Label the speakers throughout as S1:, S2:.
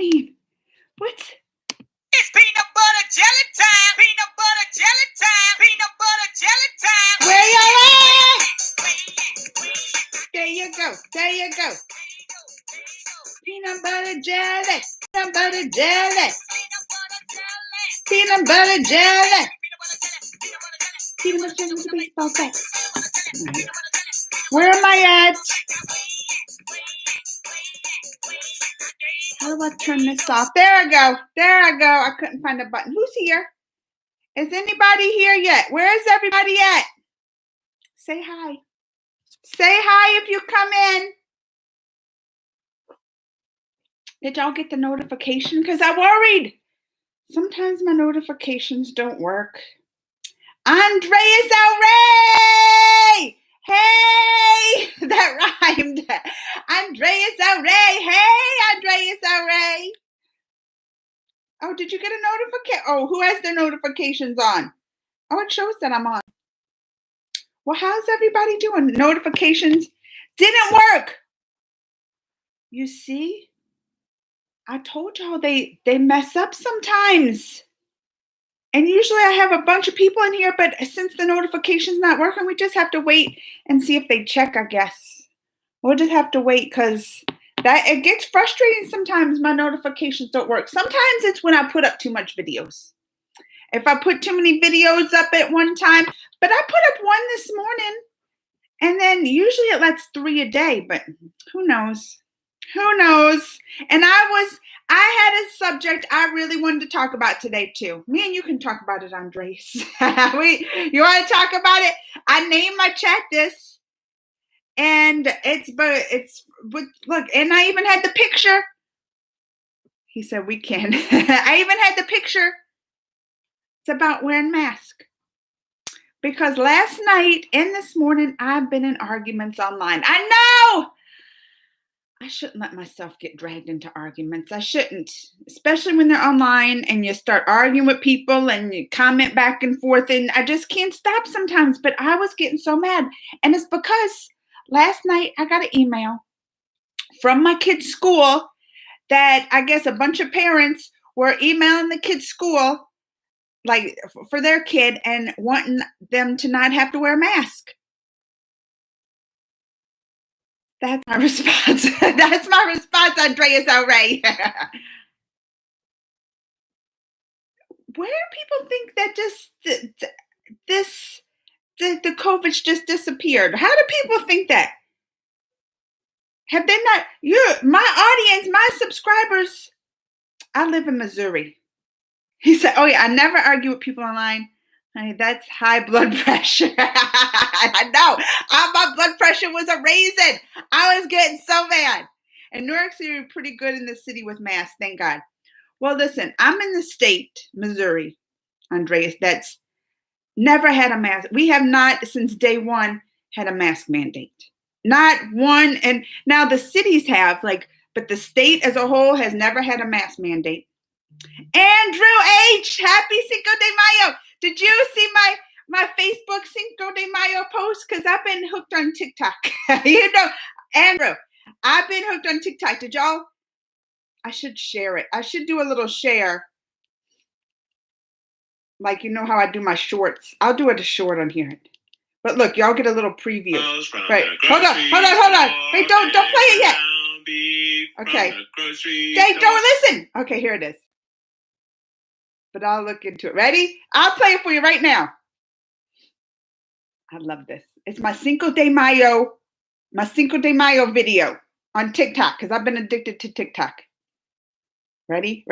S1: mean, what?
S2: It's peanut butter jelly time. Peanut butter jelly time. Peanut butter jelly time.
S1: Where you at? There you go. There you go. Peanut butter jelly. Peanut butter jelly. Peanut butter jelly. Peanut butter jelly with a baseball bat. Where am I at? How do I turn this off? There I go. There I go. I couldn't find a button. Who's here? Is anybody here yet? Where is everybody at? Say hi. Say hi if you come in. Did y'all get the notification? Because I worried. Sometimes my notifications don't work. Andreas El Rey! Hey! That rhymed. Andreas El Rey! Hey, Andreas El Rey! Oh, did you get a notification? Oh, who has their notifications on? Oh, it shows that I'm on. Well, how's everybody doing? Notifications didn't work. You see? I told y'all they mess up sometimes. And usually I have a bunch of people in here, but since the notification's not working, we just have to wait and see if they check, I guess. We'll just have to wait because it gets frustrating sometimes my notifications don't work. Sometimes it's when I put up too much videos. If I put too many videos up at one time, but I put up one this morning, and then usually it lets 3 a day, but who knows? Who knows? And I had a subject I really wanted to talk about today too. Me and you can talk about it, Andres. You want to talk about it? I named my chat this, and look, and I even had the picture. He said we can. I even had the picture. It's about wearing masks. Because last night and this morning, I've been in arguments online. I know! I shouldn't let myself get dragged into arguments. I shouldn't. Especially when they're online and you start arguing with people and you comment back and forth. And I just can't stop sometimes. But I was getting so mad. And it's because last night I got an email from my kid's school that I guess a bunch of parents were emailing the kid's school like for their kid and wanting them to not have to wear a mask. That's my response. That's my response, Andreas El Rey. Where do people think that the COVID's just disappeared? How do people think that? Have they not? My audience, my subscribers. I live in Missouri. He said, oh yeah, I never argue with people online. Honey, that's high blood pressure. I know. My blood pressure was a raisin. I was getting so mad. And New York City, pretty good in the city with masks, thank God. Well, listen, I'm in the state, Missouri, Andreas, that's never had a mask. We have not, since day one, had a mask mandate. Not one. And now the cities have, but the state as a whole has never had a mask mandate. Andrew H., happy Cinco de Mayo. Did you see my Facebook Cinco de Mayo post? Because I've been hooked on TikTok. Andrew, I've been hooked on TikTok. Did y'all? I should share it. I should do a little share. Like, you know how I do my shorts. I'll do it a short on here. But look, y'all get a little preview. Right. Hold on. Wait, don't play it yet. Okay. Hey, don't listen. Okay, here it is. But I'll look into it. Ready? I'll play it for you right now. I love this. It's my Cinco de Mayo video on TikTok because I've been addicted to TikTok. Ready?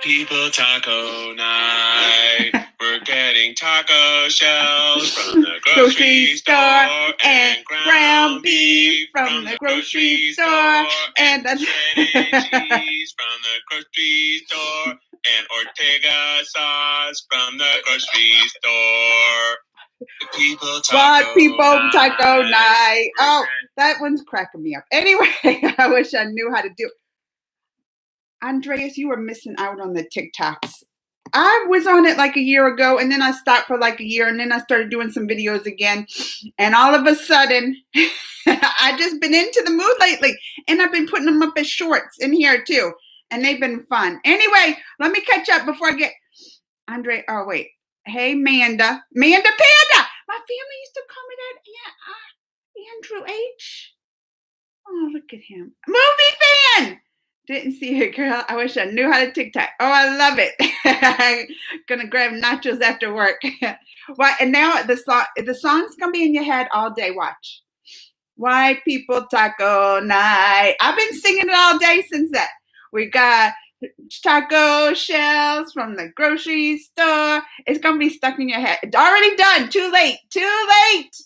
S2: People taco night. We're getting taco shells from the grocery store and ground beef from the grocery store and cheese from the grocery store and Ortega sauce from the grocery store. People taco night. Oh, that one's cracking me up. Anyway, I wish I knew how to do it. Andreas, you were missing out on the TikToks. I was on it like a year ago, and then I stopped for like a year, and then I started doing some videos again. And all of a sudden, I just been into the mood lately, and I've been putting them up as shorts in here too.
S1: And they've been fun. Anyway, let me catch up before I get Andre. Oh, wait. Hey, Manda. Manda Panda. My family used to call me that. Andrew H. Oh, look at him. Movie fan. Didn't see it, girl. I wish I knew how to TikTok. Oh, I love it. Gonna grab nachos after work. Well, and now the song's gonna be in your head all day. Watch. White people taco night. I've been singing it all day since that. We got taco shells from the grocery store. It's gonna be stuck in your head. It's already done. Too late. Too late.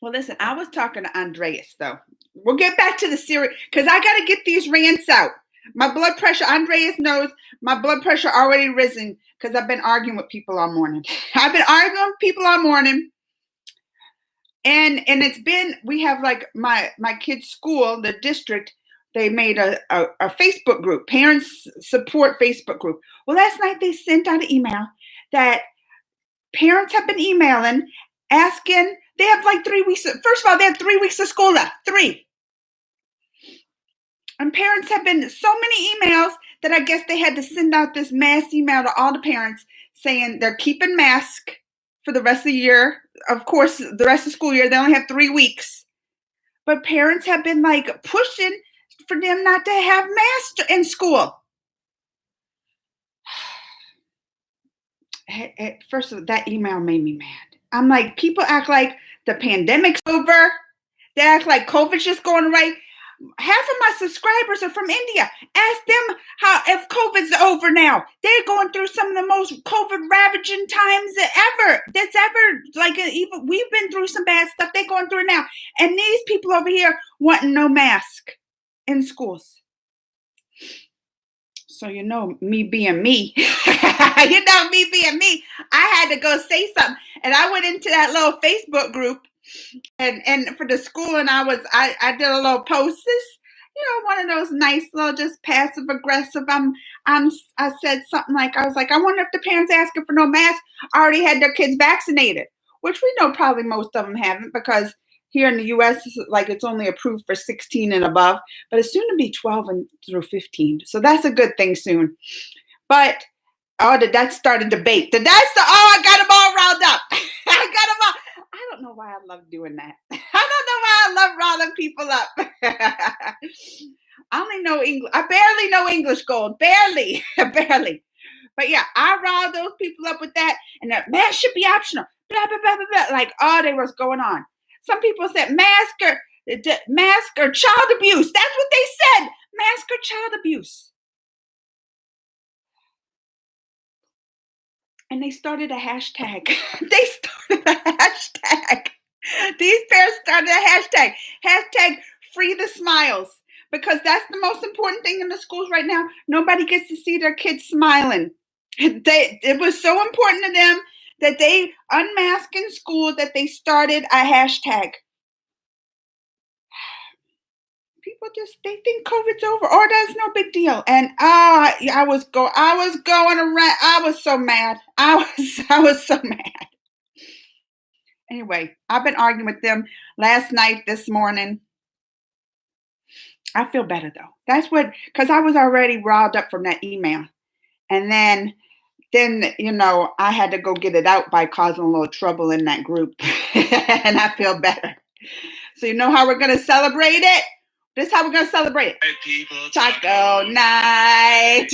S1: Well, listen, I was talking to Andreas, though. We'll get back to the series because I got to get these rants out. My blood pressure, Andreas knows my blood pressure already risen because I've been arguing with people all morning. I've been arguing with people all morning. And it's been, we have like my kids' school, the district, they made a Facebook group, parents support Facebook group. Well, last night they sent out an email that parents have been emailing, asking, they have like 3 weeks. First of all, they have 3 weeks of school left. 3. And parents have been so many emails that I guess they had to send out this mass email to all the parents saying they're keeping masks for the rest of the year. Of course, the rest of the school year, they only have 3 weeks. But parents have been like pushing for them not to have masks in school. First of all, that email made me mad. I'm like, people act like the pandemic's over. They act like COVID's just going away. Half of my subscribers are from India. Ask them how if COVID's over now. They're going through some of the most COVID ravaging times that's ever. Like even we've been through some bad stuff. They're going through it now. And these people over here wanting no mask in schools. So you know me being me. Me being me. I had to go say something. And I went into that little Facebook group and for the school, and I did a little post. One of those nice little just passive aggressive. I said something like, I was like, I wonder if the parents asking for no mask already had their kids vaccinated, which we know probably most of them haven't because here in the U.S. it's only approved for 16 and above, but it's soon to be 12 through 15. So that's a good thing soon. But did that start a debate? I got them all riled up. I got them all. I don't know why I love doing that. I don't know why I love riling people up. I only know English. I barely know English, Gold. Barely. But yeah, I riled those people up with that. And that mask should be optional. Blah, blah, blah, blah, blah. Like, they was going on. Some people said mask or child abuse. That's what they said. Mask or child abuse. And they started a hashtag. These parents started a hashtag. Hashtag free the smiles. Because that's the most important thing in the schools right now. Nobody gets to see their kids smiling. It was so important to them that they unmasked in school that they started a hashtag. People they think COVID's over, or that's no big deal. And I was going around. I was so mad. I was so mad. Anyway, I've been arguing with them last night, this morning. I feel better though. Because I was already riled up from that email, and then I had to go get it out by causing a little trouble in that group, and I feel better. So you know how we're gonna celebrate it. This is how we're going to celebrate it. Taco night.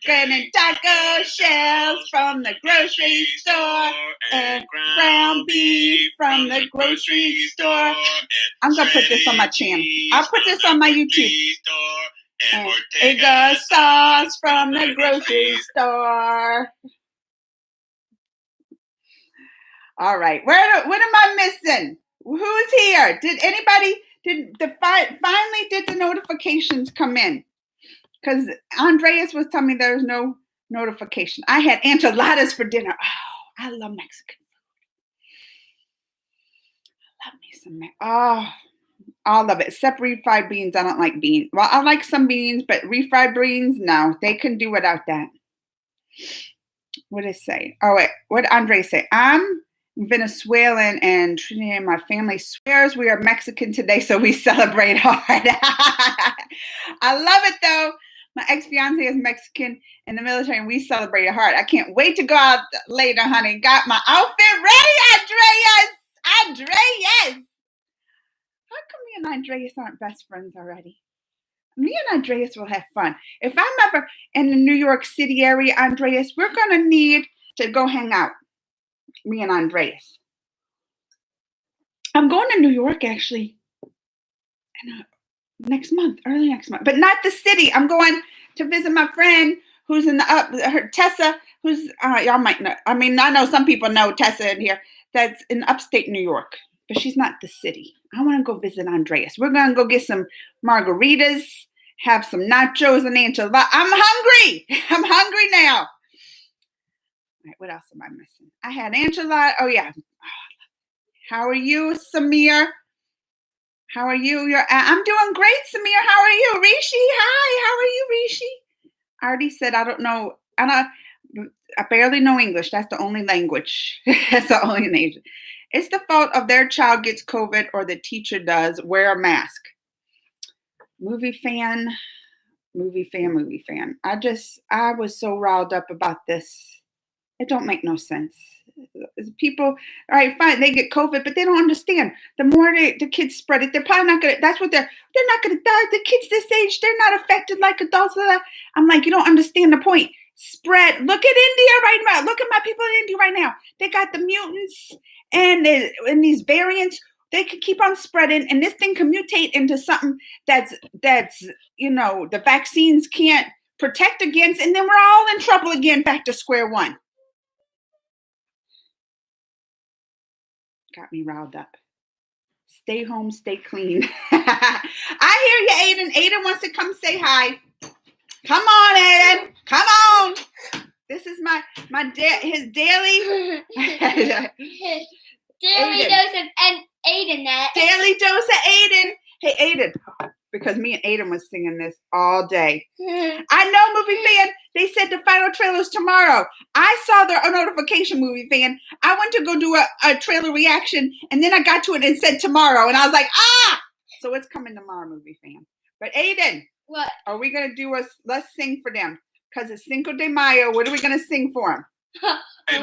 S1: Getting taco shells from the grocery store. And ground beef from the grocery store. I'm going to put this on my channel. I'll put this on my YouTube. And Ortega sauce from the grocery store. All right. What am I missing? Who's here? Did anybody... Finally did the notifications come in? Because Andreas was telling me there was no notification. I had enchiladas for dinner. Oh, I love Mexican food. I love me some. All of it. Except refried beans. I don't like beans. Well, I like some beans, but refried beans, no. They can do without that. What did it say? Oh, wait. What did Andreas say? I'm Venezuelan, and Trinity and my family swears we are Mexican today, so we celebrate hard. I love it though. My ex-fiance is Mexican in the military, and we celebrate hard. I can't wait to go out later, honey. Got my outfit ready, Andreas. How come me and Andreas aren't best friends already? Me and Andreas will have fun. If I'm ever in the New York City area, Andreas, we're going to need to go hang out. Me and Andreas. I'm going to New York, actually, next month, early next month. But not the city. I'm going to visit my friend who's in the Tessa, who's, y'all might know. I mean, I know some people know Tessa in here. That's in upstate New York. But she's not the city. I want to go visit Andreas. We're going to go get some margaritas, have some nachos and enchiladas. I'm hungry. I'm hungry now. All right, what else am I missing? I had enchilada. Oh, yeah. How are you, Samir? How are you? I'm doing great, Samir. How are you? Rishi, hi. How are you, Rishi? I already said I don't know. I barely know English. That's the only language. That's the only language. It's the fault of their child gets COVID or the teacher does. Wear a mask. Movie fan. I was so riled up about this. It don't make no sense. People, all right, fine, they get COVID, but they don't understand. The more the kids spread it, they're probably not gonna. That's what they're not gonna die. The kids this age, they're not affected like adults. I'm like, you don't understand the point. Spread. Look at India right now. Look at my people in India right now. They got the mutants and these variants. They could keep on spreading, and this thing can mutate into something that's the vaccines can't protect against, and then we're all in trouble again, back to square one. Got me riled up. Stay home, stay clean. I hear you, Aiden. Aiden wants to come say hi. Come on, Aiden. Come on. This is his daily
S3: daily dose of Aiden.
S1: Daily dose of Aiden. Hey, Aiden. Because me and Aiden was singing this all day. I know, movie fan. They said the final trailer is tomorrow. I saw their notification, movie fan. I went to go do a trailer reaction, and then I got to it and said tomorrow, and I was like, ah! So it's coming tomorrow, movie fan. But Aiden,
S3: what
S1: are we gonna do? Let's sing for them because it's Cinco de Mayo. What are we gonna sing for them?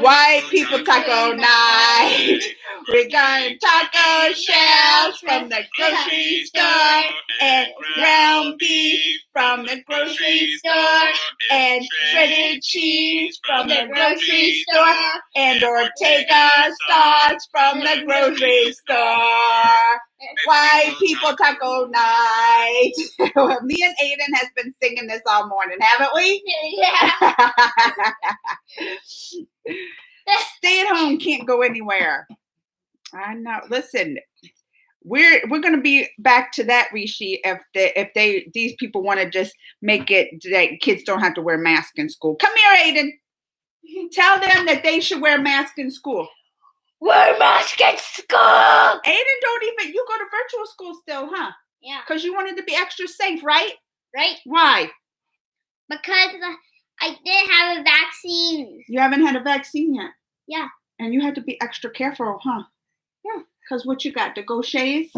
S1: White people taco night. We're going taco shells from the grocery store, and ground beef from the grocery store, and shredded cheese from the grocery store, and Ortega sauce from the grocery store. White people taco night. Me and Aiden has been singing this all morning, haven't we?
S3: Yeah.
S1: Stay at home, can't go anywhere. I know. Listen, we're going to be back to that, Rishi, if these people want to just make it that kids don't have to wear masks in school. Come here, Aiden. Tell them that they should wear masks in school.
S3: Wear masks at school.
S1: Aiden, you go to virtual school still, huh?
S3: Yeah.
S1: Because you wanted to be extra safe, right?
S3: Right.
S1: Why?
S3: Because I didn't have a vaccine.
S1: You haven't had a vaccine yet?
S3: Yeah.
S1: And you had to be extra careful, huh?
S3: Yeah.
S1: Because what you got, the Gauchers?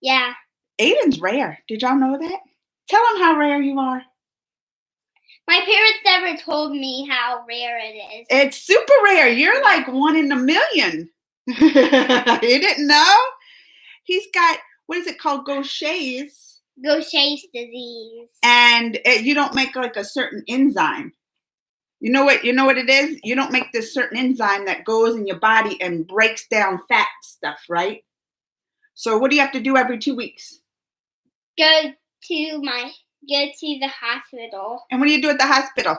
S3: Yeah.
S1: Aiden's rare. Did y'all know that? Tell them how rare you are.
S3: My parents never told me how rare it is.
S1: It's super rare. You're like 1 in a million. You didn't know? He's got, what is it called? Gaucher's.
S3: Gaucher's disease.
S1: And you don't make like a certain enzyme. You know what it is? You don't make this certain enzyme that goes in your body and breaks down fat stuff, right? So what do you have to do every 2 weeks?
S3: Go to the hospital.
S1: And what do you do at the hospital?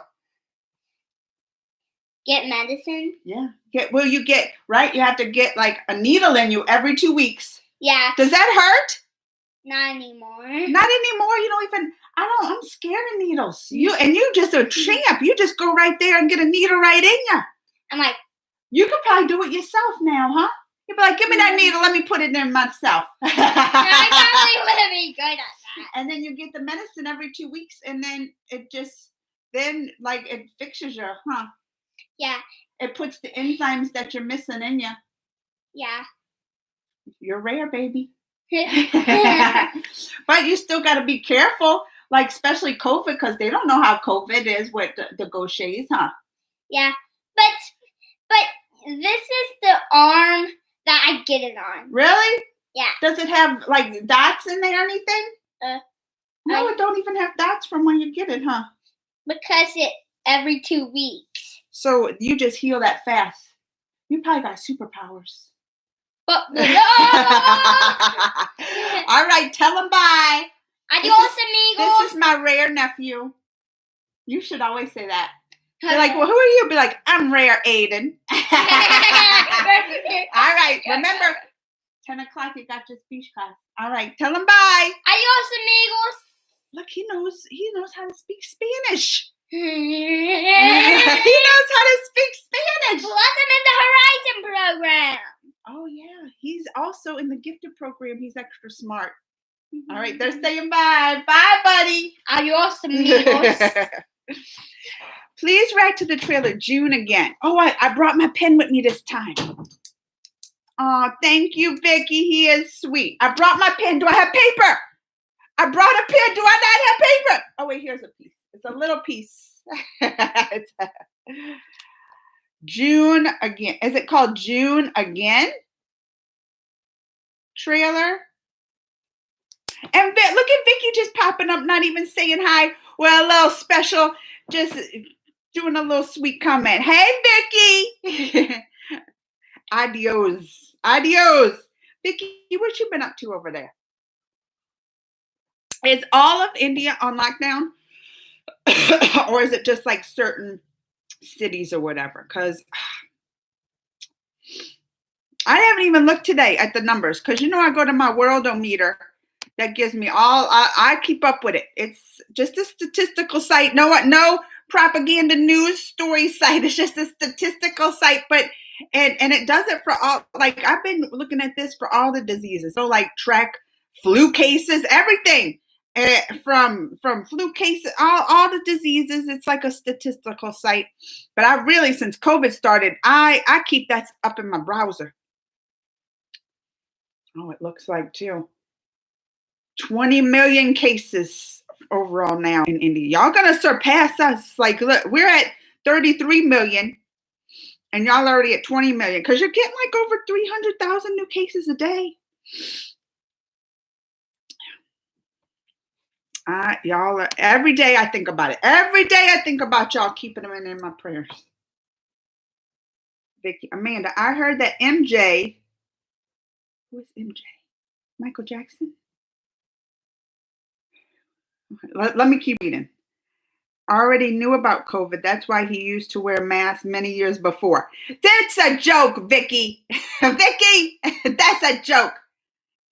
S3: Get medicine.
S1: Yeah. You have to get like a needle in you every 2 weeks.
S3: Yeah.
S1: Does that hurt?
S3: Not anymore.
S1: Not anymore. You don't even. I'm scared of needles. You just a champ. You just go right there and get a needle right in you.
S3: I'm like,
S1: you could probably do it yourself now, huh? You'd be like, give me that needle. Let me put it in myself.
S3: I probably wouldn't be good at that.
S1: And then you get the medicine every 2 weeks, and then it fixes you, huh?
S3: Yeah.
S1: It puts the enzymes that you're missing in you.
S3: Yeah.
S1: You're rare, baby. But you still got to be careful, like especially COVID, because they don't know how COVID is with the Gauchers, huh?
S3: Yeah. But this is the arm that I get it on.
S1: Really?
S3: Yeah.
S1: Does it have like dots in there or anything? No, it don't even have dots from when you get it, huh?
S3: Because it every 2 weeks.
S1: So you just heal that fast. You probably got superpowers.
S3: But no!
S1: All right, tell them bye.
S3: Adios, amigos.
S1: This is my rare nephew. You should always say that. They're like, well, who are you? Be like, I'm Rare Aiden. All right, remember, 10 o'clock, you got your speech class. All right, tell them bye.
S3: Adios, amigos.
S1: Look, he knows how to speak Spanish.
S3: Plus,
S1: He knows how to speak Spanish.
S3: I'm in the Horizon program.
S1: Oh, yeah. He's also in the gifted program. He's extra smart. All right, they're saying bye. Bye, buddy.
S3: Adios, amigos.
S1: Please write to the trailer June again. Oh, I brought my pen with me this time. Oh, thank you, Vicky. He is sweet. I brought my pen. Do I have paper? I brought a pen. Do I not have paper? Oh, wait, here's a piece. It's a little piece. June again. Is it called June again? Trailer. And look at Vicky just popping up, not even saying hi. Well, a little special, just doing a little sweet comment. Hey, Vicky. Adios. Adios. Vicky, what you been up to over there? Is all of India on lockdown? Or is it just like certain cities or whatever? Because I haven't even looked today at the numbers. Because I go to my Worldometer. That gives me all, I keep up with it. It's just a statistical site. No propaganda news story site. It's just a statistical site. But, and it does it for all, like I've been looking at this for all the diseases. So like track flu cases, everything. From flu cases, all the diseases. It's like a statistical site. But I really, since COVID started, I keep that up in my browser. Oh, it looks like too. 20 million cases overall now in India. Y'all gonna surpass us. Like, look, we're at 33 million and y'all already at 20 million because you're getting like over 300,000 new cases a day. Y'all, every day I think about it. Every day I think about y'all, keeping them in my prayers. Vicky, Amanda, I heard that MJ, who is MJ? Michael Jackson? Let me keep reading. Already knew about COVID. That's why he used to wear masks many years before. That's a joke, Vicky. Vicky, that's a joke.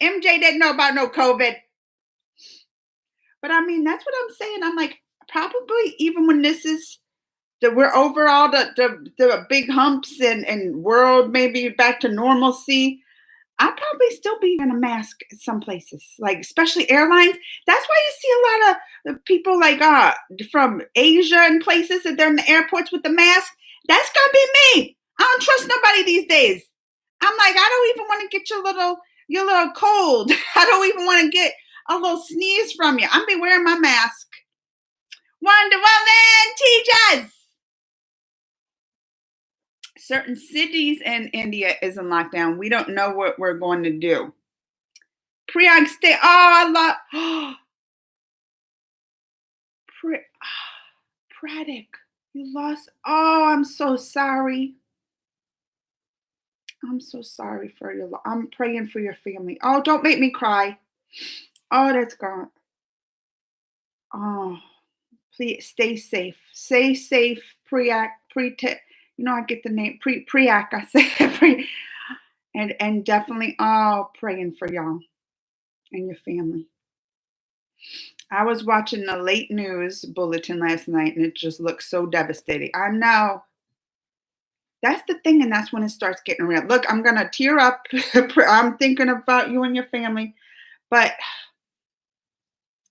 S1: MJ didn't know about no COVID. But I mean, that's what I'm saying. I'm like, probably even when this is, that we're over all the big humps and world maybe back to normalcy, I'll probably still be in a mask at some places, like especially airlines. That's why you see a lot of people like from Asia and places that they're in the airports with the mask. That's gonna be me. I don't trust nobody these days. I'm like, I don't even want to get your little cold. I don't even want to get a little sneeze from you. I'm be wearing my mask. Wonder Woman, teach us. Certain cities in India is in lockdown. We don't know what we're going to do. Priyank, stay. Oh, I love. Pratik, you lost. Oh, I'm so sorry. I'm so sorry for your loss. I'm praying for your family. Oh, don't make me cry. Oh, that's gone. Oh, please stay safe. Stay safe, Priyak. I get the name Priyak. I say and definitely all praying for y'all and your family. I was watching the late news bulletin last night, and it just looks so devastating. I know. That's the thing, and that's when it starts getting real. Look, I'm gonna tear up. I'm thinking about you and your family, but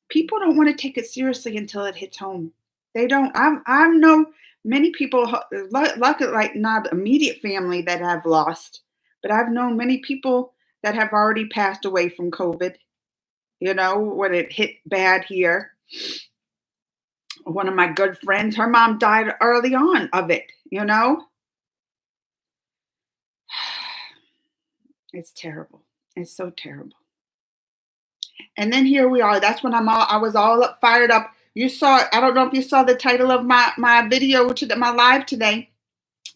S1: people don't want to take it seriously until it hits home. They don't. I know many people, luckily, like not immediate family that have lost, But I've known many people that have already passed away from COVID, when it hit bad here. One of my good friends, her mom died early on of it. It's terrible. It's so terrible. And then here we are. That's when I was all fired up. You saw, I don't know if you saw the title of my video, my live today.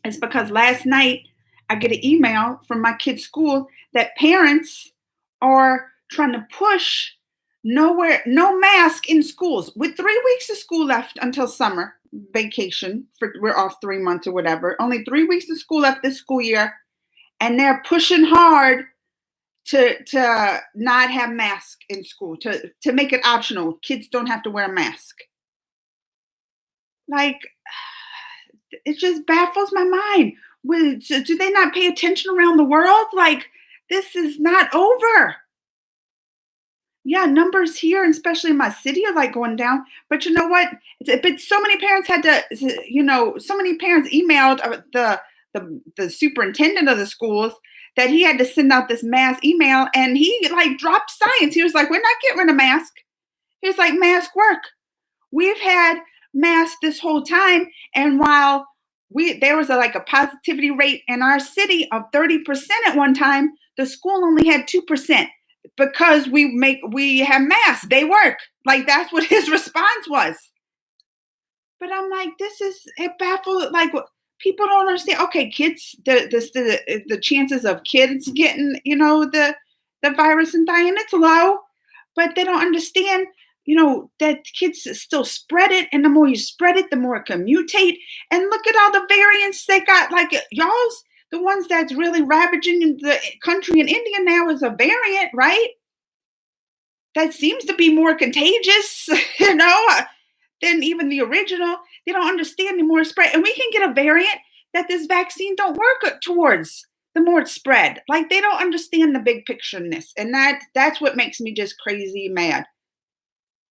S1: It's because last night I get an email from my kid's school that parents are trying to push no mask in schools. With 3 weeks of school left until summer vacation, we're off 3 months or whatever. Only 3 weeks of school left this school year, and they're pushing hard to not have masks in school, to make it optional. Kids don't have to wear a mask. Like, it just baffles my mind. Do they not pay attention around the world? Like, this is not over. Yeah, numbers here, especially in my city, are like going down. But you know what? But so many parents so many parents emailed the superintendent of the schools that he had to send out this mass email, and he like dropped science. He was like, we're not getting rid of mask. He was like, mask work. We've had masks this whole time, and while there was a positivity rate in our city of 30% at one time, the school only had 2% because we have masks. They work. Like, that's what his response was. But I'm like, it baffles, like, people don't understand. Okay, kids, the chances of kids getting, the virus and dying, it's low, but they don't understand, that kids still spread it. And the more you spread it, the more it can mutate. And look at all the variants they got. Like, y'all's, the ones that's really ravaging the country in India now is a variant, right? That seems to be more contagious, than even the original. They don't understand the more spread. And we can get a variant that this vaccine don't work towards the more it's spread. Like, they don't understand the big picture in this. And that's what makes me just crazy mad.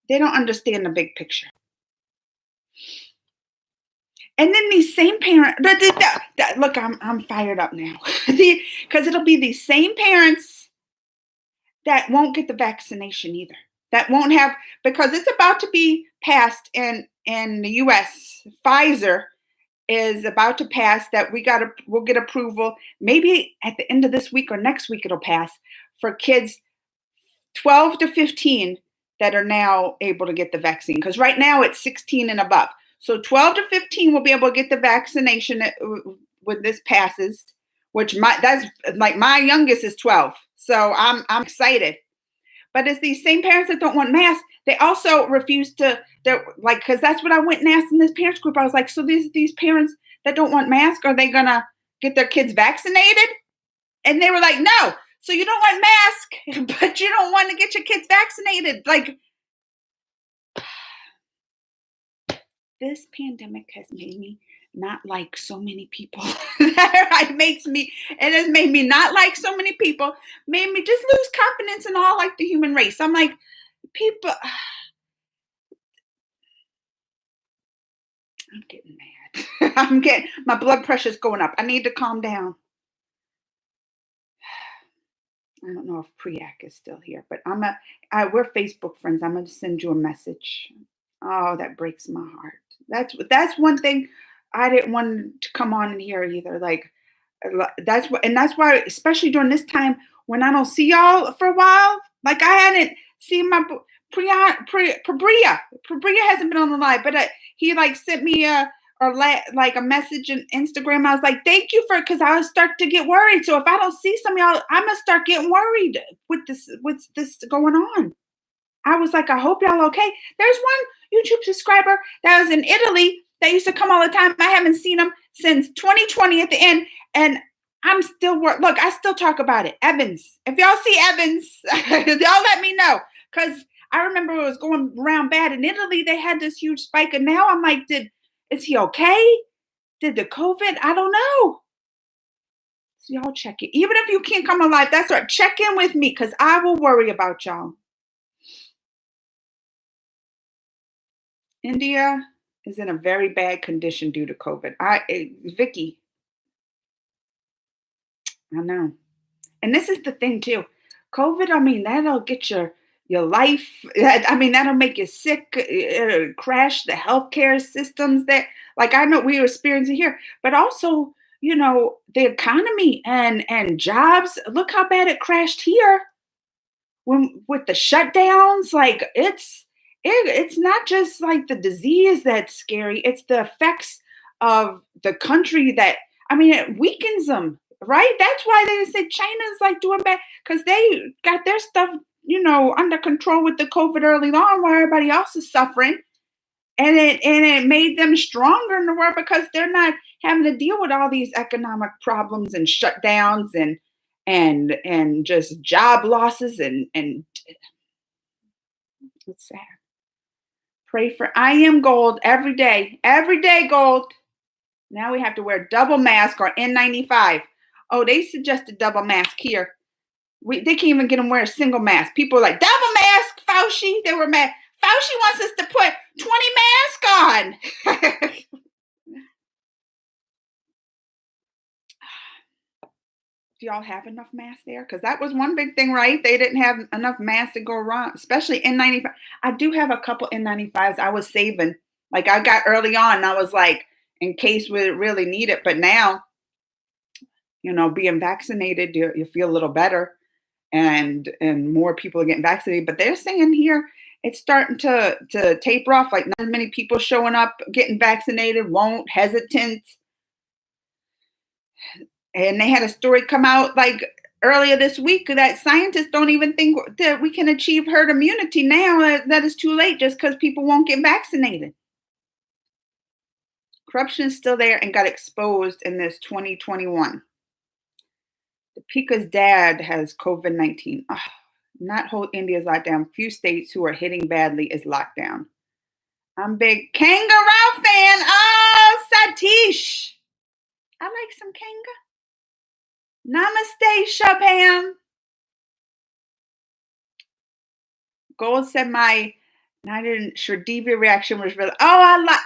S1: They don't understand the big picture. And then these same parents, look, I'm fired up now. Because it'll be these same parents that won't get the vaccination either. That won't have, because it's about to be passed in the US. Pfizer is about to pass that we'll get approval. Maybe at the end of this week or next week it'll pass for kids 12 to 15 that are now able to get the vaccine. Because right now it's 16 and above. So 12 to 15 will be able to get the vaccination when this passes, which that's like my youngest is 12. So I'm excited. But it's these same parents that don't want masks. They also refuse to, because that's what I went and asked in this parents group. I was like, so these parents that don't want masks, are they going to get their kids vaccinated? And they were like, no. So you don't want masks, but you don't want to get your kids vaccinated. Like, this pandemic has made me not like so many people. It has made me not like so many people, made me just lose confidence in all like the human race. I'm like, people, I'm getting mad. My blood pressure's going up. I need to calm down. I don't know if Priyak is still here, but we're Facebook friends. I'm going to send you a message. Oh, that breaks my heart. That's one thing I didn't want to come on in here either. Like, that's why, especially during this time when I don't see y'all for a while, like I hadn't seen my Prabria hasn't been on the live, but he like sent me a message on Instagram. I was like, thank you because I was starting to get worried. So if I don't see some of y'all, I'm gonna start getting worried with this going on. I was like, I hope y'all okay. There's one YouTube subscriber that was in Italy that used to come all the time. I haven't seen him since 2020 at the end. And I'm still look, I still talk about it. Evans. If y'all see Evans, y'all let me know. Because I remember it was going around bad in Italy. They had this huge spike. And now I'm like, is he okay? Did the COVID? I don't know. So y'all check it. Even if you can't come alive, that's right. Check in with me because I will worry about y'all. India is in a very bad condition due to COVID. Vicky, I know. And this is the thing too. COVID, I mean, that'll get your life. I mean, that'll make you sick, crash the healthcare systems that, like, I know we were experiencing here, but also, the economy and jobs. Look how bad it crashed here when with the shutdowns. Like, it's not just like the disease that's scary, it's the effects of the country that, I mean, it weakens them, right? That's why they said China's like doing bad, because they got their stuff, under control with the COVID early on, while everybody else is suffering. And it made them stronger in the world because they're not having to deal with all these economic problems and shutdowns and just job losses and it's sad. Pray for I am gold every day. Every day, gold. Now we have to wear double mask or N95. Oh, they suggested double mask here. They can't even get them wear a single mask. People are like, double mask, Fauci. They were mad. Fauci wants us to put 20 masks on. Do y'all have enough masks there? Because that was one big thing, right? They didn't have enough masks to go around, especially N95. I do have a couple N95s I was saving. Like, I got early on, and I was like, in case we really need it. But now, being vaccinated, you feel a little better, and more people are getting vaccinated. But they're saying here it's starting to taper off. Like, not as many people showing up getting vaccinated, hesitant. And they had a story come out like earlier this week that scientists don't even think that we can achieve herd immunity now. That is too late just because people won't get vaccinated. Corruption is still there and got exposed in this 2021. Deepika's dad has COVID-19. Not whole India's locked down. Few states who are hitting badly is locked down. I'm big Kangaroo fan. Oh, Satish. I like some Kanga. Namaste, Shabham. Gold said Shridevi reaction was really. Oh,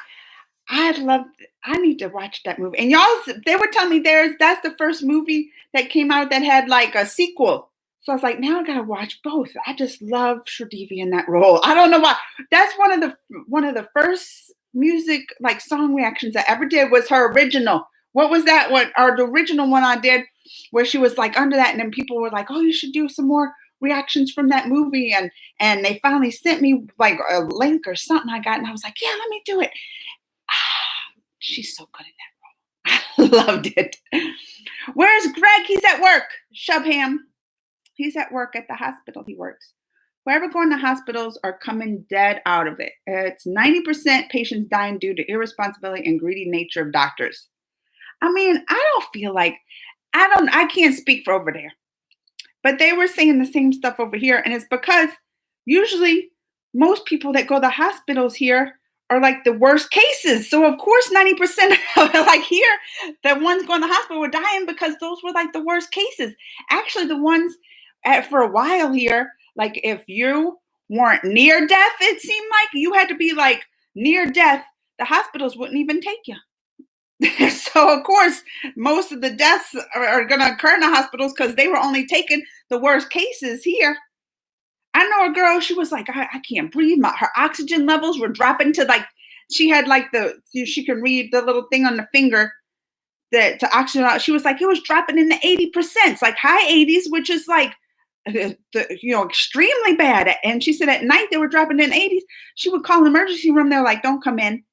S1: I need to watch that movie. And y'all, they were telling me that's the first movie that came out that had like a sequel. So I was like, now I gotta watch both. I just love Shridevi in that role. I don't know why. That's one of the first music like song reactions I ever did was her original. What was that one? Or the original one I did where she was like under that, and then people were like, oh, you should do some more reactions from that movie. And they finally sent me like a link or something I got, and I was like, yeah, let me do it. She's so good at that role. I loved it. Where's Greg? He's at work. Shubham. He's at work at the hospital he works. Whoever going to hospitals are coming dead out of it. It's 90% patients dying due to irresponsibility and greedy nature of doctors. I mean, I don't feel like, I can't speak for over there. But they were saying the same stuff over here. And it's because usually most people that go to the hospitals here are like the worst cases. So of course, 90% like here, the ones going to the hospital were dying because those were like the worst cases. Actually, the ones for a while here, like if you weren't near death, it seemed like you had to be like near death. The hospitals wouldn't even take you. So of course, most of the deaths are going to occur in the hospitals because they were only taking the worst cases here. I know a girl, she was like, I can't breathe. Her oxygen levels were dropping to like, she had like she could read the little thing on the finger that to oxygen out. She was like, it was dropping in the 80%, like high 80s, which is like, extremely bad. And she said at night they were dropping in the 80s. She would call the emergency room. They're like, don't come in.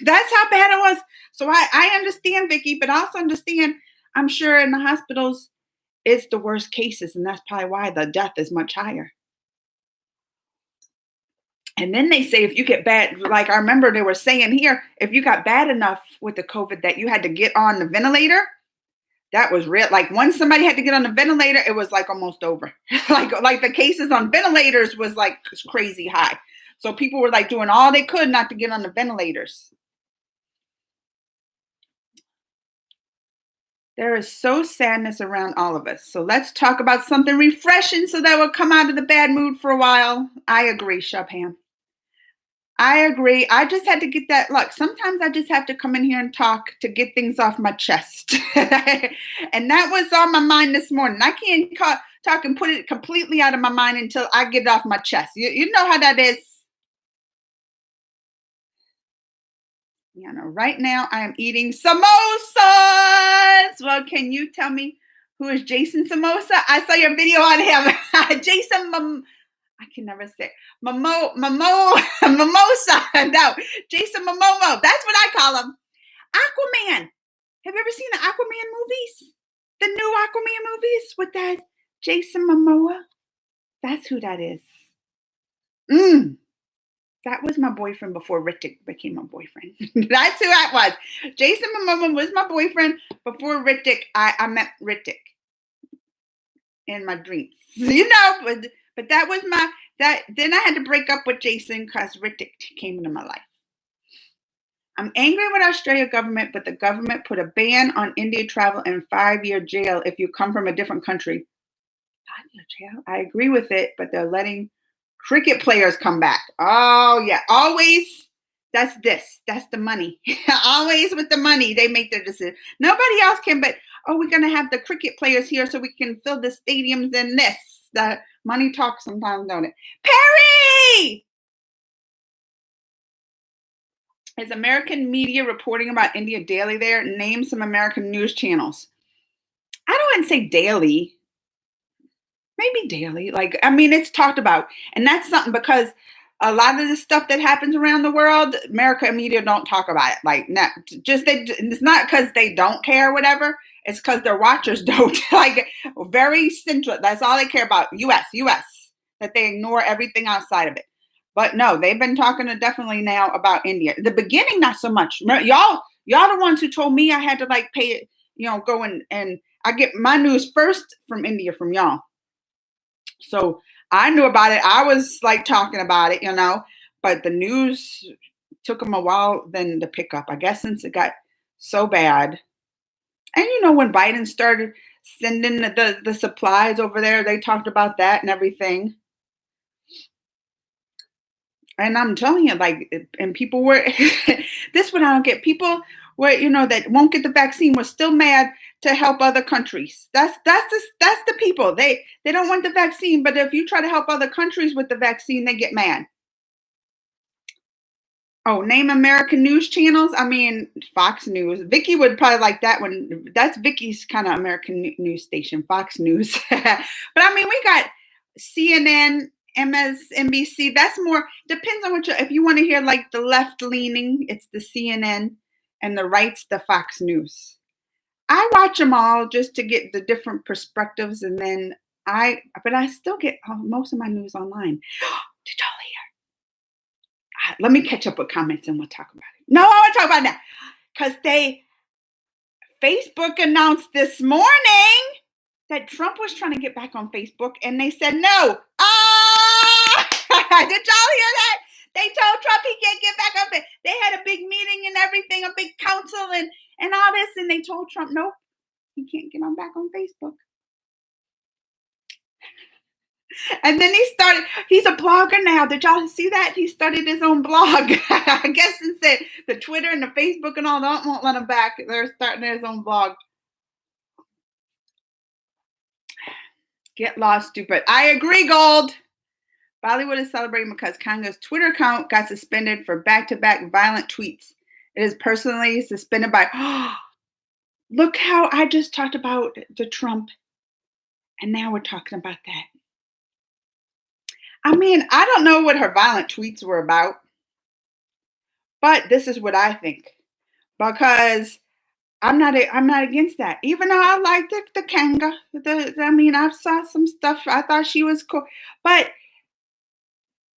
S1: That's how bad it was. So I understand, Vicky, but I also understand, I'm sure in the hospitals, it's the worst cases. And that's probably why the death is much higher. And then they say if you get bad, like I remember they were saying here, if you got bad enough with the COVID that you had to get on the ventilator, that was real. Like once somebody had to get on the ventilator, it was like almost over. like the cases on ventilators was like crazy high. So people were like doing all they could not to get on the ventilators. There is so sadness around all of us. So let's talk about something refreshing so that we'll come out of the bad mood for a while. I agree, Shubham. I agree. I just had to get that. Look, sometimes I just have to come in here and talk to get things off my chest. And that was on my mind this morning. I can't talk and put it completely out of my mind until I get it off my chest. You know how that is. You know, right now I am eating samosas. Well, can you tell me who is Jason Samosa? I saw your video on him. Jason I can never say Mimosa. No, Jason Momoa. That's what I call him. Aquaman. Have you ever seen the Aquaman movies? The new Aquaman movies with that Jason Momoa? That's who that is. That was my boyfriend before Rittick became my boyfriend. That's who that was. Jason Momoa was my boyfriend before Rittick. I met Rittick in my dreams. You know, but that was then I had to break up with Jason because Rittick came into my life. I'm angry with Australia government, but the government put a ban on India travel and 5-year jail if you come from a different country. 5-year jail? I agree with it, but they're letting cricket players come back. Oh, yeah. Always. That's the money. Always with the money, they make their decision. Nobody else can, but, we're going to have the cricket players here so we can fill the stadiums and this. The money talks sometimes, don't it? Perry! Is American media reporting about India daily there? Name some American news channels. I don't want to say daily. Maybe daily. It's talked about. And that's something because a lot of the stuff that happens around the world, American media don't talk about it. It's not because they don't care or whatever. It's because their watchers don't. Very central. That's all they care about. U.S. That they ignore everything outside of it. But no, they've been talking definitely now about India. The beginning, not so much. Y'all the ones who told me I had to pay it, go and I get my news first from India from y'all. So I knew about it. I was talking about it, but the news took them a while then to pick up. I guess since it got so bad. And when Biden started sending the supplies over there, they talked about that and everything. And I'm telling you, and people were, this one I don't get. People were, that won't get the vaccine were still mad to help other countries. That's the people. They don't want the vaccine, but if you try to help other countries with the vaccine, they get mad. Oh, name American news channels. Fox News. Vicky would probably like that one. That's Vicky's kind of American news station, Fox News. But we got CNN, MSNBC. That's more, depends on if you want to hear the left leaning, it's the CNN, and the right's the Fox News. I watch them all just to get the different perspectives, and then I still get most of my news online. Did y'all hear? Let me catch up with comments and we'll talk about it. No, I want to talk about that because Facebook announced this morning that Trump was trying to get back on Facebook, and they said no. Did y'all hear that? They told Trump he can't get back on Facebook. They had a big meeting and everything, a big council and all this, and they told Trump, nope, he can't get back on Facebook. And then he's a blogger now. Did y'all see that? He started his own blog. I guess since the Twitter and the Facebook and all that won't let him back, they're starting his own blog. Get lost, stupid. I agree, Gold. Bollywood is celebrating because Kanga's Twitter account got suspended for back-to-back violent tweets. It is personally suspended by... Look how I just talked about the Trump, and now we're talking about that. I don't know what her violent tweets were about, but this is what I think. Because I'm not against that. Even though I liked the Kanga. I saw some stuff. I thought she was cool. But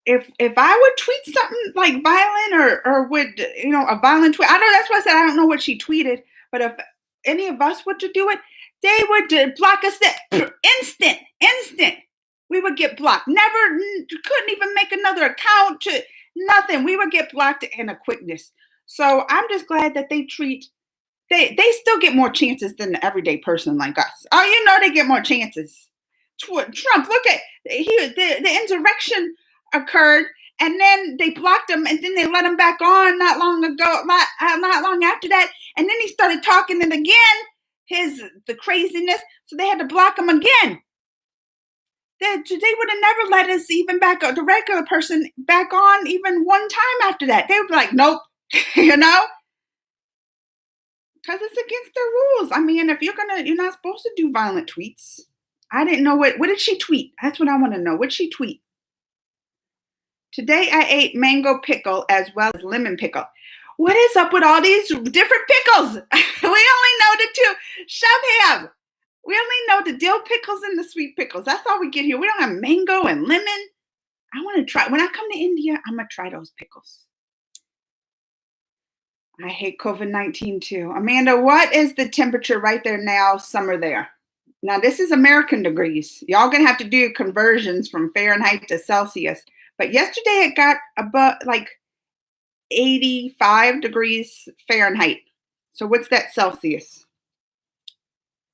S1: if I would tweet something violent or would, a violent tweet, that's why I said I don't know what she tweeted. But if any of us were to do it, they would block us instant. We would get blocked. Couldn't even make another account. Nothing. We would get blocked in a quickness. So I'm just glad that they still get more chances than the everyday person like us. Oh, they get more chances. Trump, look at the insurrection occurred, and then they blocked him, and then they let him back on not long after that, and then he started talking it again, the craziness, so they had to block him again. They would have never let us even the regular person back on even one time after that. They would be like, nope, you know? Because it's against their rules. I mean, if you're not supposed to do violent tweets. I didn't know what did she tweet? That's what I want to know. What did she tweet? Today I ate mango pickle as well as lemon pickle. What is up with all these different pickles? We only know the two. Shubham. We only know the dill pickles and the sweet pickles. That's all we get here. We don't have mango and lemon. I want to try. When I come to India, I'm going to try those pickles. I hate COVID-19 too. Amanda, what is the temperature right there now, summer there? Now, this is American degrees. Y'all going to have to do conversions from Fahrenheit to Celsius. But yesterday it got above like 85 degrees Fahrenheit. So what's that Celsius?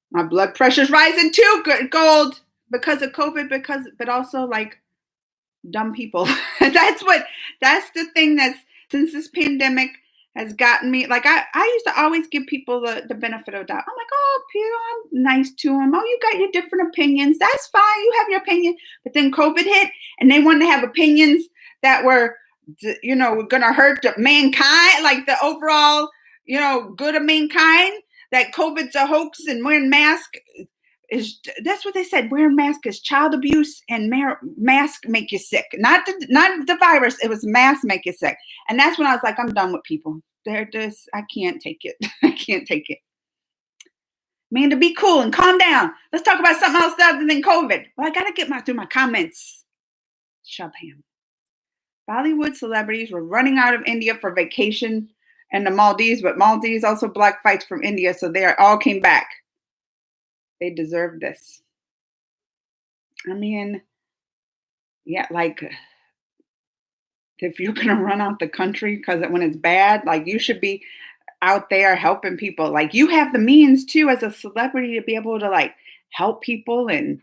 S1: My blood pressure's rising too, gold, because of COVID, but also like dumb people. That's the thing since this pandemic has gotten me. Like I used to always give people the benefit of the doubt. I'm like, oh, Peter, I'm nice to them. Oh, you got your different opinions. That's fine. You have your opinion. But then COVID hit and they wanted to have opinions that were, going to hurt mankind, like the overall, good of mankind. That COVID's a hoax and wearing mask that's what they said. Wearing mask is child abuse and mask make you sick. Not the virus. It was mask make you sick. And that's when I was like, I'm done with people. I can't take it. I can't take it. Man, to be cool and calm down. Let's talk about something else other than COVID. Well, I got to get through my comments. Shubham. Bollywood celebrities were running out of India for vacation and the Maldives, but Maldives also blocked flights from India, so they all came back. They deserve this. I mean, yeah, like if you're gonna run out the country because when it's bad, like you should be out there helping people. Like you have the means too as a celebrity to be able to like help people and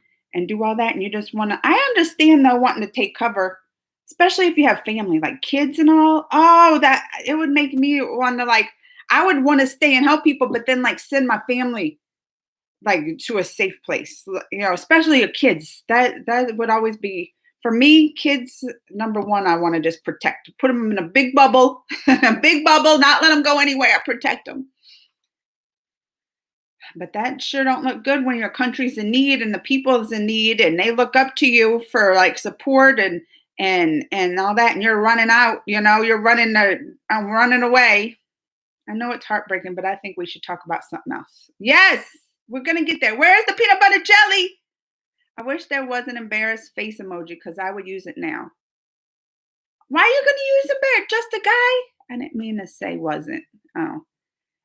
S1: do all that, and you just want to. I understand though wanting to take cover. Especially if you have family, like kids and all. Oh, that it would make me want to like, I would want to stay and help people, but then like send my family like to a safe place, especially your kids. That would always be, for me, kids, number one, I want to just protect, put them in a big bubble, not let them go anywhere, protect them. But that sure don't look good when your country's in need and the people's in need and they look up to you for like support and all that, and you're running out, you're running away. I know it's heartbreaking, but I think we should talk about something else. Yes, we're going to get there. Where's the peanut butter jelly? I wish there was an embarrassed face emoji because I would use it now. Why are you going to use a bear? Just a guy? I didn't mean to say wasn't. Oh.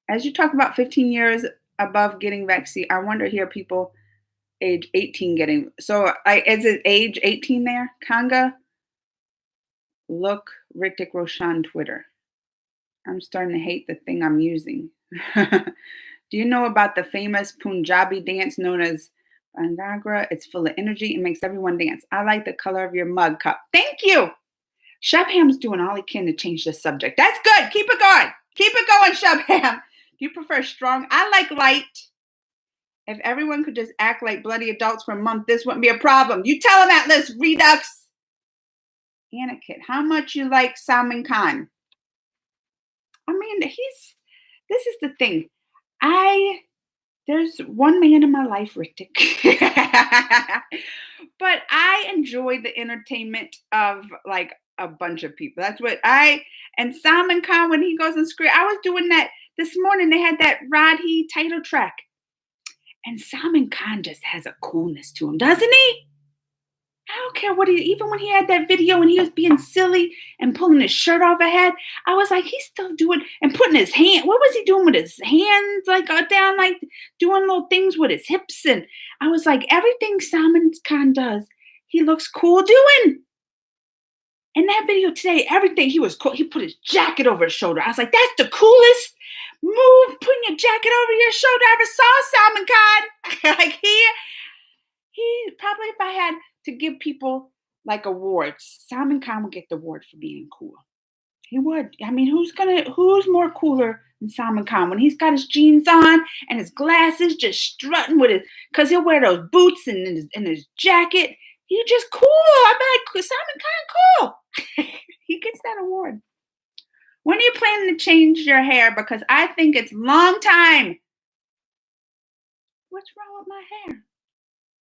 S1: As you talk about 15 years above getting vaccine, I wonder here people age 18 getting. So is it age 18 there? Kanga? Look, Ritik Roshan Twitter. I'm starting to hate the thing I'm using. Do you know about the famous Punjabi dance known as Bhangra? It's full of energy. It makes everyone dance. I like the color of your mug cup. Thank you. Shubham's doing all he can to change the subject. That's good. Keep it going. Keep it going, Shubham. Do you prefer strong? I like light. If everyone could just act like bloody adults for a month, this wouldn't be a problem. You tell him, Atlas Redux. Aniket, how much you like Salman Khan? I mean, this is the thing. There's one man in my life, Ritik. But I enjoy the entertainment of like a bunch of people. That's what and Salman Khan, when he goes on screen, I was doing that this morning. They had that Radhi title track. And Salman Khan just has a coolness to him, doesn't he? I don't care even when he had that video and he was being silly and pulling his shirt off ahead, I was like, he's still doing and putting his hand. What was he doing with his hands? Like down, like doing little things with his hips. And I was like, everything Salman Khan does, he looks cool doing. In that video today, everything, he was cool. He put his jacket over his shoulder. I was like, that's the coolest move, putting your jacket over your shoulder I ever saw, Salman Khan. Like he probably, if I had to give people like awards. Salman Khan would get the award for being cool. He would. I mean, who's more cooler than Salman Khan when he's got his jeans on and his glasses, just strutting with it, because he'll wear those boots and his jacket. He's just cool. I'm like, Salman Khan, cool. He gets that award. When are you planning to change your hair? Because I think it's long time. What's wrong with my hair?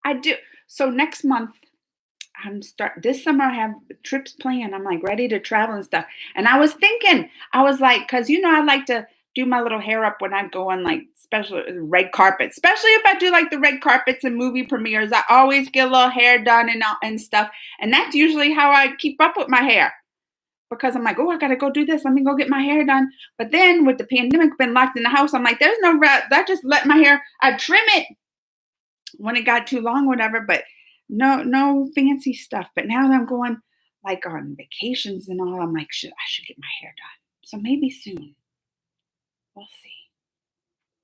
S1: I do. So next month, this summer I have trips planned. I'm like ready to travel and stuff. And I was thinking, I was like, because I like to do my little hair up when I go on like special red carpets, especially if I do like the red carpets and movie premieres. I always get a little hair done and stuff. And that's usually how I keep up with my hair. Because I'm like, oh, I got to go do this. Let me go get my hair done. But then with the pandemic, been locked in the house, I'm like, there's no route. I just let my hair, I trim it when it got too long, whatever. But no fancy stuff. But now that I'm going like on vacations and all, I'm like, I should get my hair done. So maybe soon. We'll see.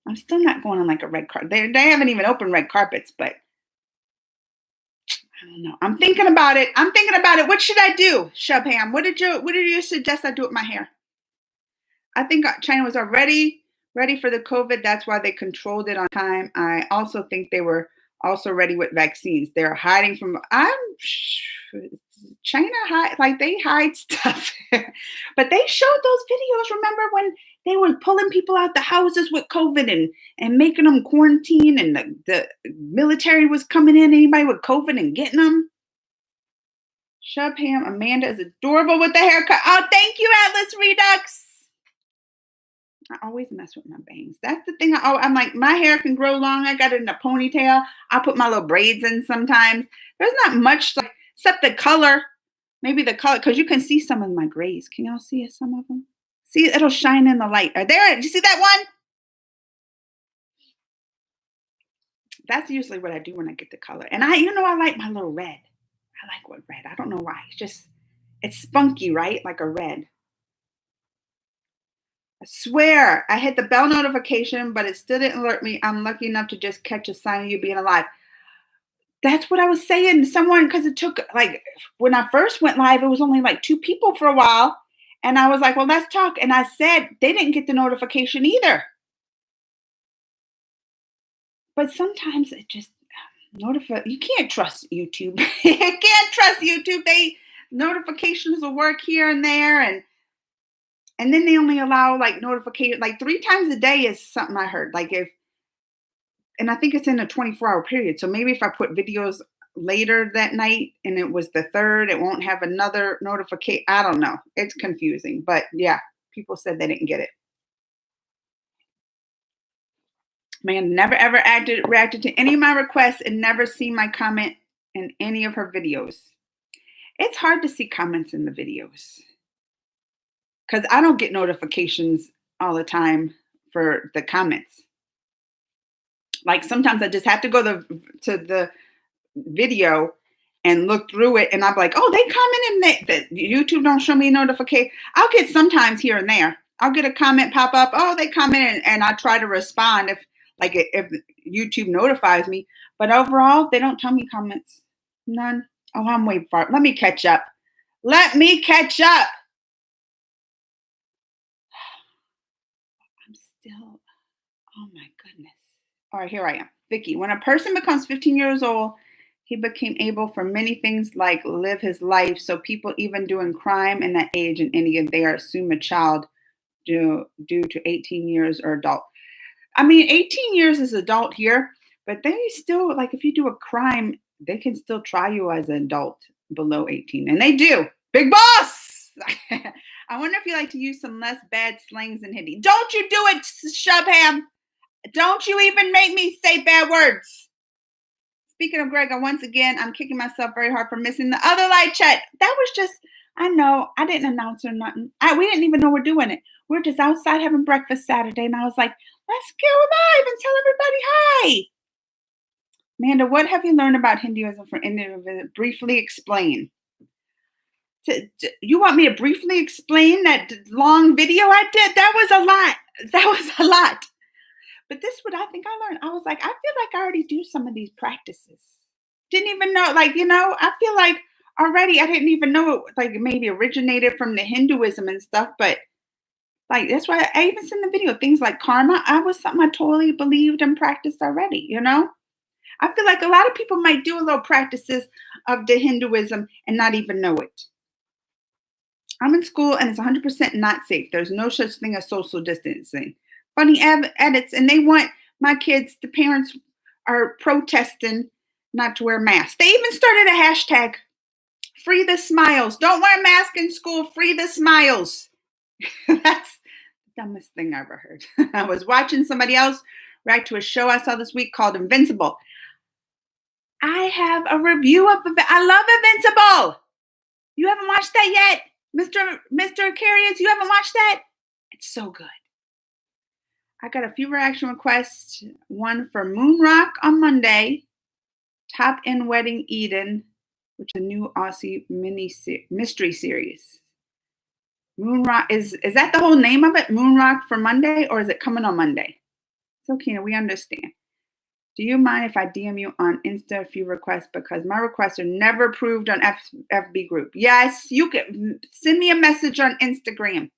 S1: I'm still not going on like a red carpet. They haven't even opened red carpets, but I don't know. I'm thinking about it. What should I do, Shubham? What did you suggest I do with my hair? I think China was already ready for the COVID. That's why they controlled it on time. I also think they were also ready with vaccines. They're hiding from. China they hide stuff, but they showed those videos. Remember when they were pulling people out the houses with COVID and making them quarantine, and the military was coming in, anybody with COVID and getting them. Shubham, Amanda is adorable with the haircut. Oh, thank you, Atlas Redux. I always mess with my bangs. That's the thing. I'm like, my hair can grow long. I got it in a ponytail. I put my little braids in sometimes. There's not much except the color. Maybe the color, because you can see some of my grays. Can y'all see some of them? See, it'll shine in the light. Did you see that one? That's usually what I do when I get the color. And I like my little red. I like what red. I don't know why. It's spunky, right? Like a red. I swear, I hit the bell notification, but it still didn't alert me. I'm lucky enough to just catch a sign of you being alive. That's what I was saying. Because it took, when I first went live, it was only 2 people for a while. And I was like, well, let's talk. And I said, they didn't get the notification either. But sometimes it just, you can't trust YouTube. You can't trust YouTube. Notifications will work here and there. And then they only allow notification, 3 times a day is something I heard. And I think it's in a 24-hour period. So maybe if I put videos later that night and it was the 3rd, it won't have another notification. I don't know. It's confusing. But yeah, people said they didn't get it. Man, never ever reacted to any of my requests and never seen my comment in any of her videos. It's hard to see comments in the videos because I don't get notifications all the time for the comments. Sometimes I just have to go to the video and look through it, and I'm like, oh, they commented. YouTube don't show me notification. I'll get sometimes here and there. I'll get a comment pop up. Oh, they commented, and I try to respond if YouTube notifies me. But overall, they don't tell me comments. None. Oh, I'm way far. Let me catch up. I'm still. Oh my goodness. All right, here I am. Vicky, when a person becomes 15 years old, he became able for many things like live his life. So people even doing crime in that age and any of they are assumed a child due to 18 years or adult. I mean, 18 years is adult here, but they still, if you do a crime, they can still try you as an adult below 18. And they do. Big boss! I wonder if you like to use some less bad slangs in Hindi. Don't you do it, Shubham! Don't you even make me say bad words. Speaking of Greg, once again, I'm kicking myself very hard for missing the other live chat. That was just, I know, I didn't announce or nothing. We didn't even know we're doing it. We're just outside having breakfast Saturday, and I was like, let's go live and tell everybody hi. Amanda, what have you learned about Hinduism from India? Briefly explain. You want me to briefly explain that long video I did? That was a lot. But this is what I think I learned. I was like, I feel like I already do some of these practices. Didn't even know, I feel like already. I didn't even know it like maybe originated from the Hinduism and stuff, but like that's why I even seen the video. Things like karma, I was something I totally believed and practiced already, you know? I feel like a lot of people might do a little practices of the Hinduism and not even know it. I'm in school and it's 100% not safe. There's no such thing as social distancing. Funny edits, and they want my kids, the parents are protesting not to wear masks. They even started a hashtag, free the smiles. Don't wear a mask in school, free the smiles. That's the dumbest thing I ever heard. I was watching somebody else react to a show I saw this week called Invincible. I have a review of it. I love Invincible. You haven't watched that yet? Mr. Curious, you haven't watched that? It's so good. I got a few reaction requests. One for Moonrock on Monday, Top End Wedding Eden, which is a new Aussie mystery series. Moonrock, is that the whole name of it? Moonrock for Monday, or is it coming on Monday? It's okay, we understand. Do you mind if I DM you on Insta a few requests, because my requests are never approved on FB group? Yes, you can send me a message on Instagram.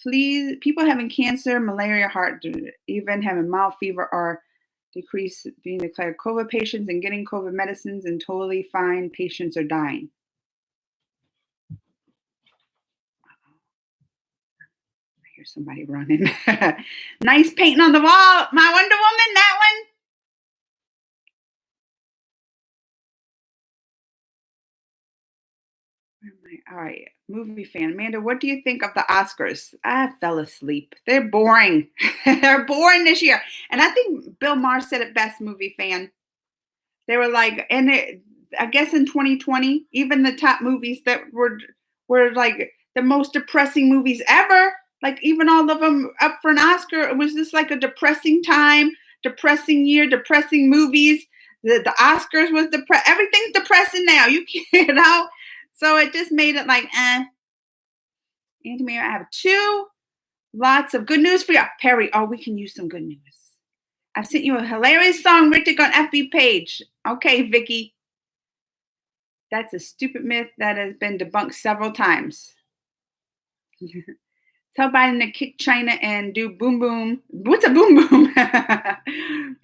S1: Please, people having cancer, malaria, heart, even having mild fever are decreased being declared COVID patients and getting COVID medicines, and totally fine patients are dying. I hear somebody running. Nice painting on the wall. My Wonder Woman, that one. All right, movie fan. Amanda, what do you think of the Oscars? I fell asleep. They're boring. They're boring this year. And I think Bill Maher said it best, movie fan. They were like, and I guess in 2020, even the top movies that were like the most depressing movies ever, like even all of them up for an Oscar, it was just like a depressing time, depressing year, depressing movies. The Oscars was everything's depressing now. You know? So it just made it like, Anthony, I have lots of good news for you. Perry, we can use some good news. I've sent you a hilarious song, Rick, on FB page. Okay, Vicky. That's a stupid myth that has been debunked several times. Tell Biden to kick China and do boom boom. What's a boom boom?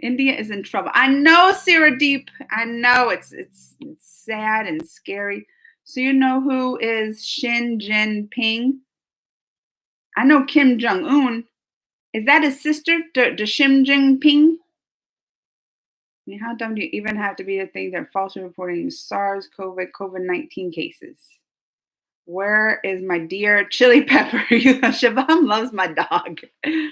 S1: India is in trouble. I know, Sarah Deep. I know it's sad and scary. So you know who is Xi Jinping? I know Kim Jong-un. Is that his sister, the Xi Jinping? I mean, how dumb do you even have to be to think they're falsely reporting SARS, COVID-19 cases? Where is my dear Chili Pepper? Shabam loves my dog. I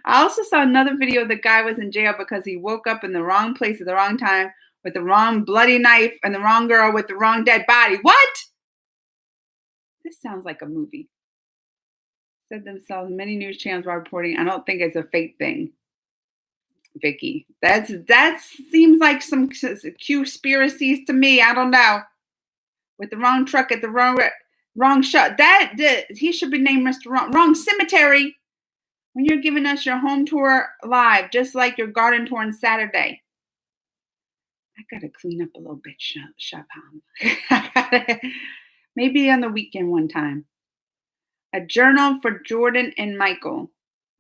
S1: also saw another video. The guy was in jail because he woke up in the wrong place at the wrong time with the wrong bloody knife and the wrong girl with the wrong dead body. What? This sounds like a movie. Said themselves, many news channels are reporting. I don't think it's a fake thing, Vicky. That seems like some conspiracies to me. I don't know. With the wrong truck at the wrong shot. He should be named Mr. Wrong Cemetery. When you're giving us your home tour live, just like your garden tour on Saturday. I gotta clean up a little bit, Shabam. Maybe on the weekend one time. A journal for Jordan and Michael.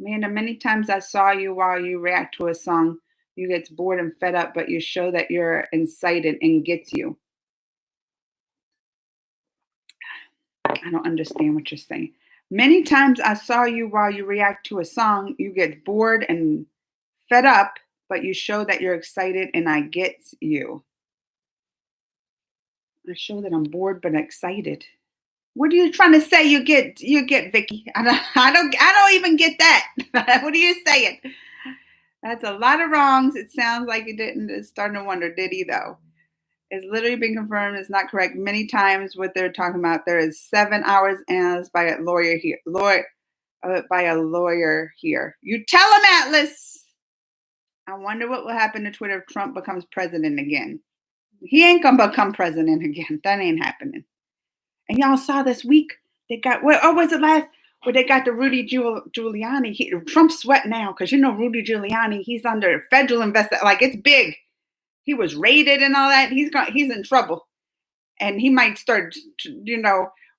S1: Amanda, many times I saw you while you react to a song. You get bored and fed up, but you show that you're incited and gets you. I don't understand what you're saying. Many times I saw you while you react to a song. You get bored and fed up, but you show that you're excited and I get you. I show that I'm bored but excited. What are you trying to say? You get, Vicky. I don't even get that. What are you saying? That's a lot of wrongs. It sounds like you didn't. It's starting to wonder, did he though? It's literally been confirmed. It's not correct. Many times what they're talking about. There is 7 hours analyzed by a lawyer here. By a lawyer here. You tell him, Atlas. I wonder what will happen to Twitter if Trump becomes president again. He ain't gonna become president again. That ain't happening. And y'all saw this week, they got, was it last, where they got the Rudy Giuliani. Trump's sweating now, because you know Rudy Giuliani, he's under federal investigation. Like, it's big. He was raided and all that. He's in trouble. And he might start,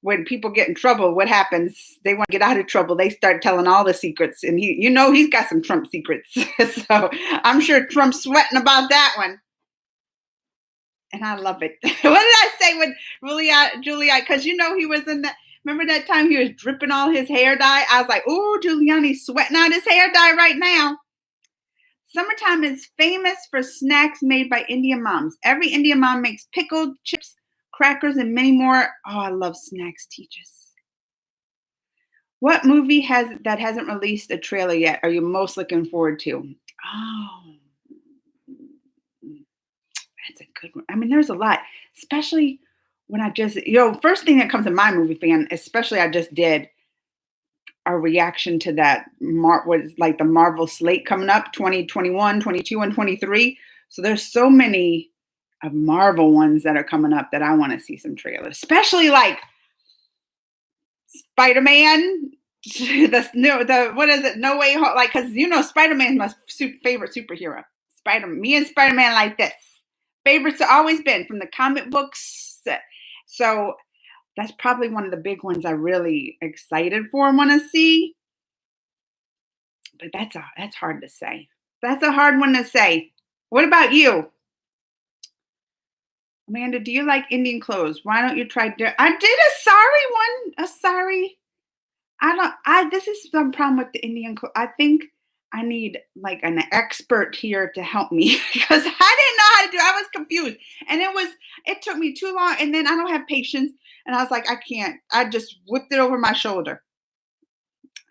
S1: when people get in trouble, what happens? They want to get out of trouble. They start telling all the secrets. And he's got some Trump secrets. So I'm sure Trump's sweating about that one. And I love it. What did I say with Giuliani? Because he was in that. Remember that time he was dripping all his hair dye? I was like, oh, Giuliani's sweating out his hair dye right now. Summertime is famous for snacks made by Indian moms. Every Indian mom makes pickled chips, crackers, and many more. Oh, I love snacks, teachers. What movie that hasn't released a trailer yet are you most looking forward to? Oh, that's a good one. I mean, there's a lot, especially when I just, first thing that comes to my movie fan, especially I just did a reaction to that was like the Marvel slate coming up, 2021, 22, and 23. So there's so many of Marvel ones that are coming up that I want to see some trailers, especially like Spider-Man, what is it? No Way Home, like, because Spider-Man is my favorite superhero. Me and Spider-Man like this. Favorites have always been from the comic books. So that's probably one of the big ones I'm really excited for and want to see. But that's hard to say. That's a hard one to say. What about you? Amanda, do you like Indian clothes? Why don't you try? I did a sari one. A sari. This is some problem with the Indian clothes. I think I need like an expert here to help me because I didn't know how to do it. I was confused. And it took me too long. And then I don't have patience. And I was like, I can't. I just whipped it over my shoulder.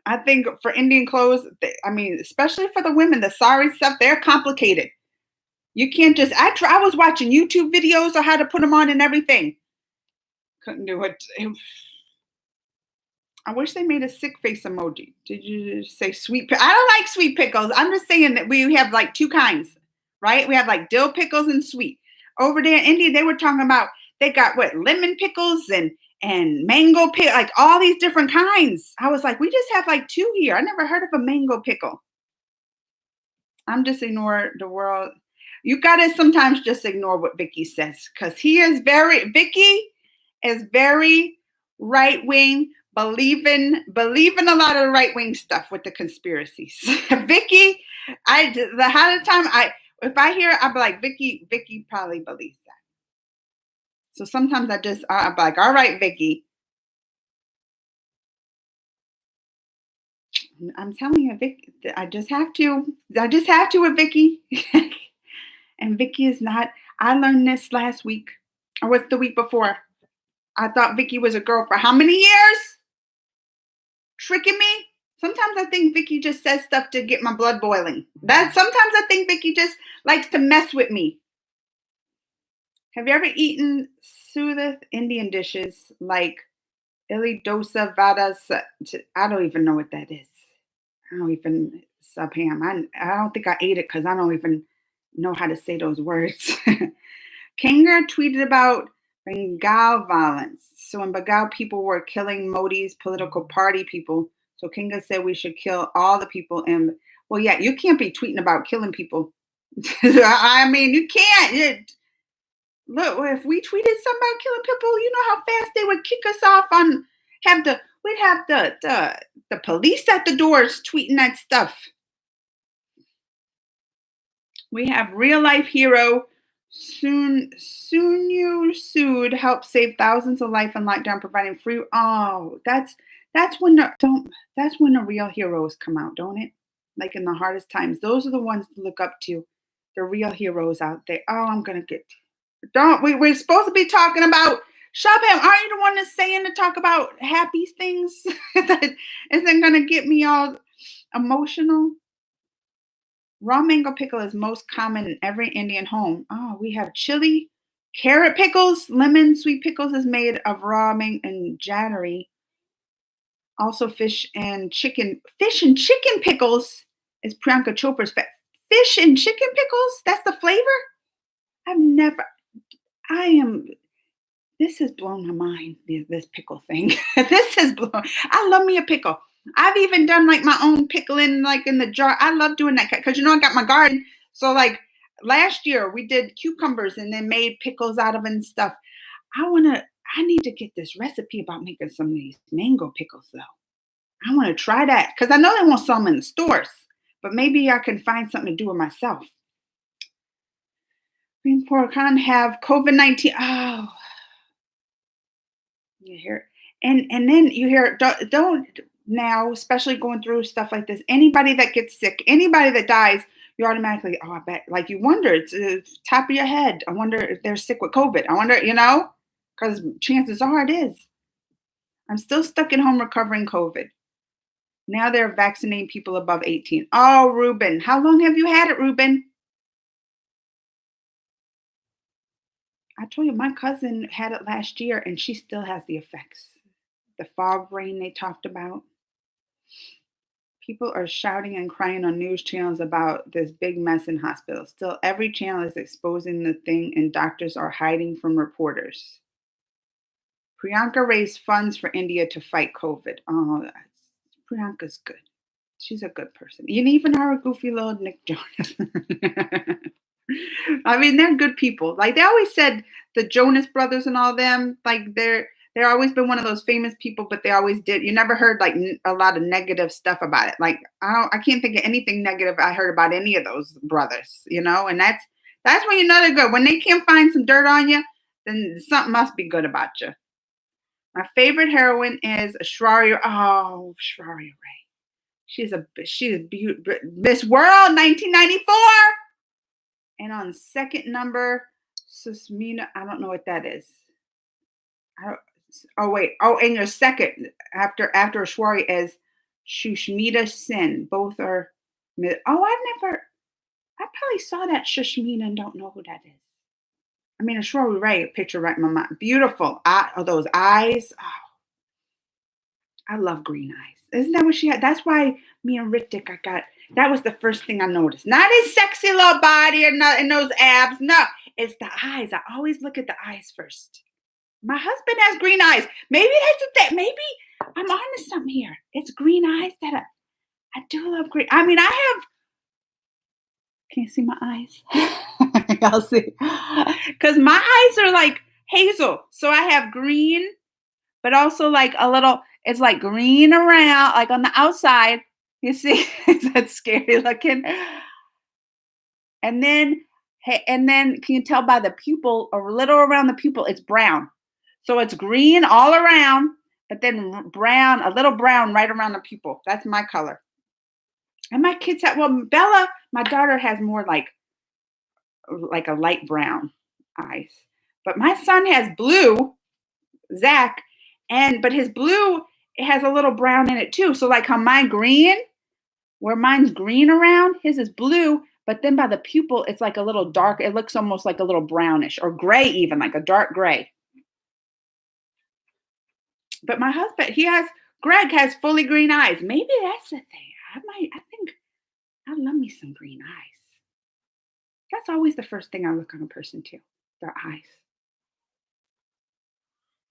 S1: I think for Indian clothes, especially for the women, the sari stuff, they're complicated. You can't just, I was watching YouTube videos on how to put them on and everything. Couldn't do it. I wish they made a sick face emoji. Did you say sweet? I don't like sweet pickles. I'm just saying that we have like two kinds, right? We have like dill pickles and sweet. Over there in India, they were talking about, they got lemon pickles and mango pickle, like all these different kinds. I was like, we just have like two here. I never heard of a mango pickle. I'm just ignore the world. You got to sometimes just ignore what Vicky says because Vicky is very right-wing, believing a lot of right-wing stuff with the conspiracies. Vicky, if I hear, I'll be like, Vicky probably believes that. So sometimes I'm like, all right, Vicky. I'm telling you, Vicky, I just have to with Vicky. And Vicky is not, I learned this last week, or was the week before. I thought Vicky was a girl for how many years? Tricking me? Sometimes I think Vicky just says stuff to get my blood boiling. Sometimes I think Vicky just likes to mess with me. Have you ever eaten South Indian dishes like idli, dosa, vada? I don't even know what that is. I don't even subham. I don't think I ate it because I don't even know how to say those words. Kangar tweeted about Bengal violence. So in Bengal, people were killing Modi's political party people. So Kangar said we should kill all the people. And well, yeah, you can't be tweeting about killing people. I mean, you can't. Look, if we tweeted something about killing people, you know how fast they would kick us off we'd have the police at the doors tweeting that stuff. We have real life hero Sunyu Sood helped save thousands of lives in lockdown, providing free. Oh, that's when the real heroes come out, don't it? Like in the hardest times, those are the ones to look up to. The real heroes out there. Oh, I'm gonna get. We're supposed to be talking about Shabham. Aren't you the one that's saying to talk about happy things that isn't gonna get me all emotional? Raw mango pickle is most common in every Indian home. Oh, we have chili, carrot pickles, lemon, sweet pickles is made of raw mango and jaggery. Also fish and chicken. Fish and chicken pickles is Priyanka Chopra's fish and chicken pickles? That's the flavor? This has blown my mind, this pickle thing. I love me a pickle. I've even done like my own pickling, like in the jar. I love doing that because I got my garden. So like last year we did cucumbers and then made pickles out of it and stuff. I need to get this recipe about making some of these mango pickles though. I want to try that because I know they won't sell them in the stores, but maybe I can find something to do with myself. Green Porcon have COVID-19. Oh, you hear, and then you hear don't now, especially going through stuff like this. Anybody that gets sick, anybody that dies, you automatically, oh, I bet, like you wonder, it's top of your head. I wonder if they're sick with COVID. I wonder, because chances are it is. I'm still stuck at home recovering COVID. Now they're vaccinating people above 18. Oh, Ruben, how long have you had it, Ruben? I told you my cousin had it last year and she still has the effects. The fog rain they talked about. People are shouting and crying on news channels about this big mess in hospitals. Still, every channel is exposing the thing and doctors are hiding from reporters. Priyanka raised funds for India to fight COVID. Oh, Priyanka's good. She's a good person. And even our goofy little Nick Jonas. I mean, they're good people. Like they always said, the Jonas Brothers and all them, like they're always been one of those famous people, but they always did. You never heard like a lot of negative stuff about it. Like I can't think of anything negative I heard about any of those brothers, and that's when you know they're good. When they can't find some dirt on you, then something must be good about you. My favorite heroine is Shraria. Oh, Shraria Ray. She's beautiful. Miss World 1994. And on second number, Susmina, I don't know what that is. And your second after Ashwari is Shushmita Sin. Both are. I probably saw that Shushmita and don't know who that is. I mean, Ashwari Ray, a picture right in my mind. Beautiful. Those eyes. Oh, I love green eyes. Isn't that what she had? That's why me and Ritik, that was the first thing I noticed. Not his sexy little body or not in those abs. No, it's the eyes. I always look at the eyes first. My husband has green eyes. Maybe that's the thing. Maybe I'm onto something here. It's green eyes that I do love green. I mean, I have. Can you see my eyes? I'll see. Because my eyes are like hazel. So I have green, but also like a little, it's like green around, like on the outside. You see, that's scary looking. And then can you tell by the pupil, or a little around the pupil, it's brown. So it's green all around, but then brown, a little brown right around the pupil. That's my color. And my kids Bella, my daughter has more like a light brown eyes. But my son has blue, Zach, but his blue, it has a little brown in it too. So like how mine green, where mine's green around, his is blue, but then by the pupil, it's like a little dark. It looks almost like a little brownish or gray, even like a dark gray. But my husband, Greg has fully green eyes. Maybe that's the thing. I think I love me some green eyes. That's always the first thing I look on a person too, their eyes.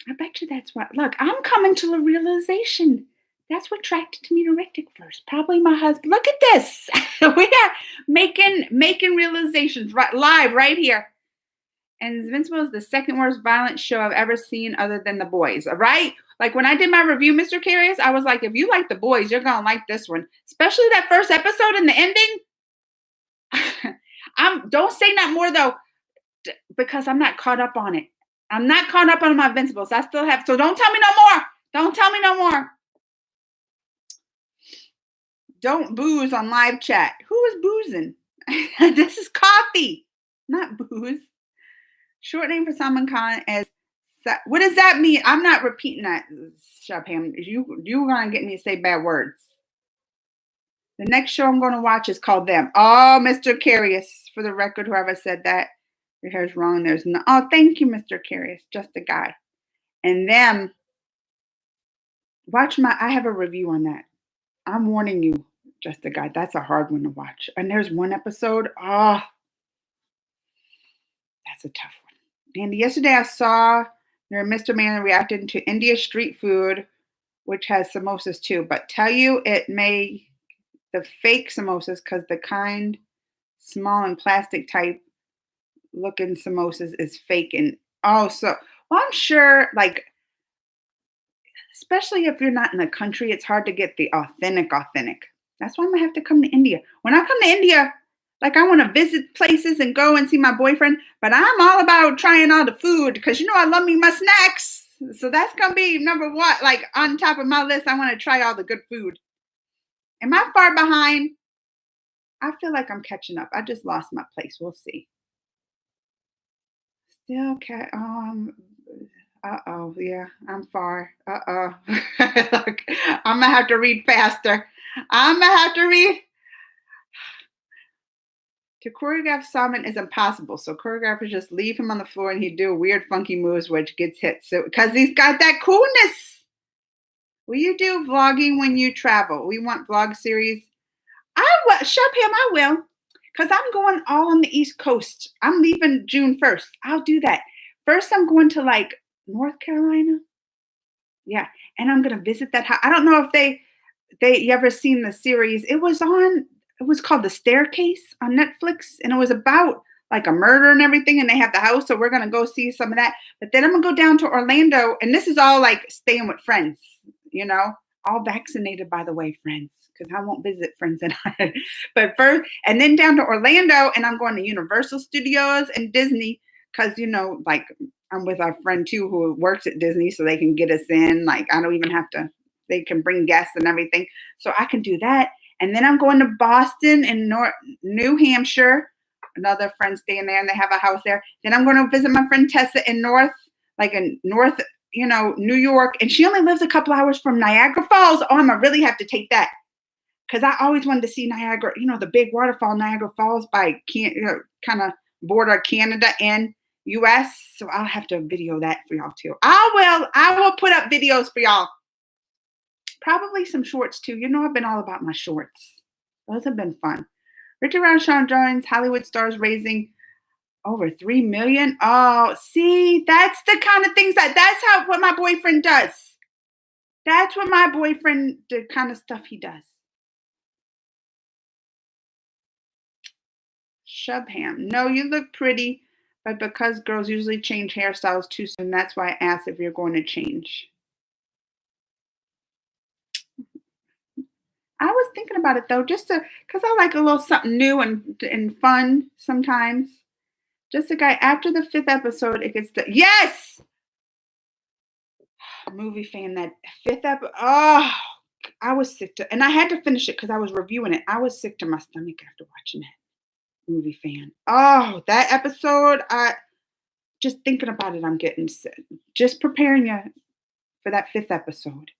S1: I bet you that's what. Look, I'm coming to the realization. That's what attracted me to Ritik first. Probably my husband. Look at this. We are making realizations live right here. And Invincible is the second worst violent show I've ever seen other than The Boys. Right? Like when I did my review, Mr. Curious, I was like, if you like The Boys, you're going to like this one. Especially that first episode and the ending. Don't say not more though, because I'm not caught up on it. I'm not caught up on my Invincibles. I still have. So don't tell me no more. Don't tell me no more. Don't booze on live chat. Who is boozing? This is coffee, not booze. Short name for Salman Khan is. What does that mean? I'm not repeating that, Shabham. You're going to get me to say bad words. The next show I'm going to watch is called Them. Oh, Mr. Curious. For the record, whoever said that, your hair's wrong. There's no. Oh, thank you, Mr. Curious. Just a guy. And Them. I have a review on that. I'm warning you, Just a Guy. That's a hard one to watch. And there's one episode. Oh, that's a tough one. And yesterday I saw Mr. Man reacted to India street food, which has samosas too. But tell you, the fake samosas, because the kind small and plastic type looking samosas is fake. And Well, I'm sure, like, especially if you're not in the country, it's hard to get the authentic. That's why I'm gonna have to come to India. When I come to India, like I want to visit places and go and see my boyfriend, but I'm all about trying all the food because I love me my snacks. So that's gonna be number one, like on top of my list. I want to try all the good food. Am I far behind? I feel like I'm catching up. I just lost my place. We'll see. Still cat. Uh-oh, yeah, I'm far. Uh-oh. Look, I'm gonna have to read faster. I'm gonna have to read. To choreograph Salman is impossible. So choreographers just leave him on the floor and he'd do weird, funky moves which gets hit. So because he's got that coolness. Will you do vlogging when you travel? We want vlog series. I will. Shubham, I will. Because I'm going all on the East Coast. I'm leaving June 1st. I'll do that. First, I'm going to like North Carolina. Yeah. And I'm going to visit that house. I don't know if you ever seen the series. It was called The Staircase on Netflix. And it was about like a murder and everything. And they have the house. So we're going to go see some of that. But then I'm going to go down to Orlando. And this is all like staying with friends, all vaccinated, by the way, friends. Because I won't visit friends but first, and then down to Orlando, and I'm going to Universal Studios and Disney, because like I'm with our friend too who works at Disney, so they can get us in. Like I don't even have to; they can bring guests and everything, so I can do that. And then I'm going to Boston and New Hampshire. Another friend staying there, and they have a house there. Then I'm going to visit my friend Tessa in North New York, and she only lives a couple hours from Niagara Falls. Oh, I'm gonna really have to take that. Because I always wanted to see Niagara, the big waterfall, Niagara Falls, by kind of border Canada and U.S. So I'll have to video that for y'all too. I will put up videos for y'all. Probably some shorts too. I've been all about my shorts. Those have been fun. Richard Roundshot joins Hollywood stars raising over $3 million. Oh, see, that's the kind of things that's what my boyfriend does. That's what my boyfriend, the kind of stuff he does. Shubham. No, you look pretty, but because girls usually change hairstyles too soon, that's why I asked if you're going to change. I was thinking about it though, just because I like a little something new and fun sometimes. Just a guy after the 5th episode, it gets yes! Movie fan, that 5th episode. Oh, I was sick and I had to finish it because I was reviewing it. I was sick to my stomach after watching it. Movie fan. Oh, that episode, just thinking about it, I'm getting sick. Just preparing you for that 5th episode.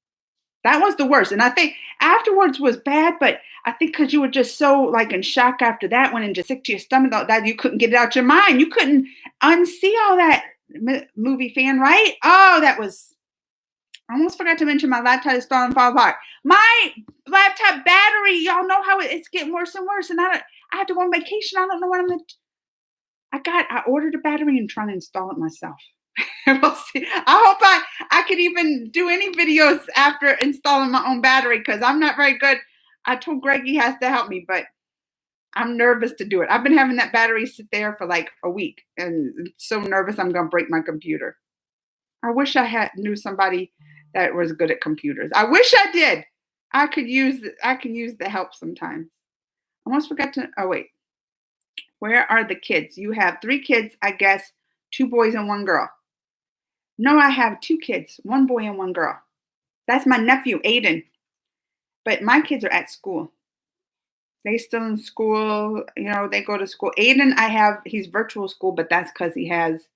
S1: That was the worst. And I think afterwards was bad, but I think because you were just so like in shock after that one and just sick to your stomach that you couldn't get it out your mind. You couldn't unsee all that, movie fan, right? Oh, that was, I almost forgot to mention my laptop is starting to fall apart. My laptop battery, y'all know how it's getting worse and worse. And I have to go on vacation. I don't know what I'm going to. I ordered a battery and trying to install it myself. We'll see. I hope I could even do any videos after installing my own battery because I'm not very good. I told Greg he has to help me, but I'm nervous to do it. I've been having that battery sit there for like a week and so nervous I'm going to break my computer. I wish I knew somebody that was good at computers. I wish I did. I can use the help sometimes. I almost forgot to. Oh wait, where are the kids? You have 3 kids, I guess, 2 boys and 1 girl. No, I have 2 kids, 1 boy and 1 girl. That's my nephew, Aiden. But my kids are at school. They still in school. They go to school. Aiden, he's virtual school, but that's because he has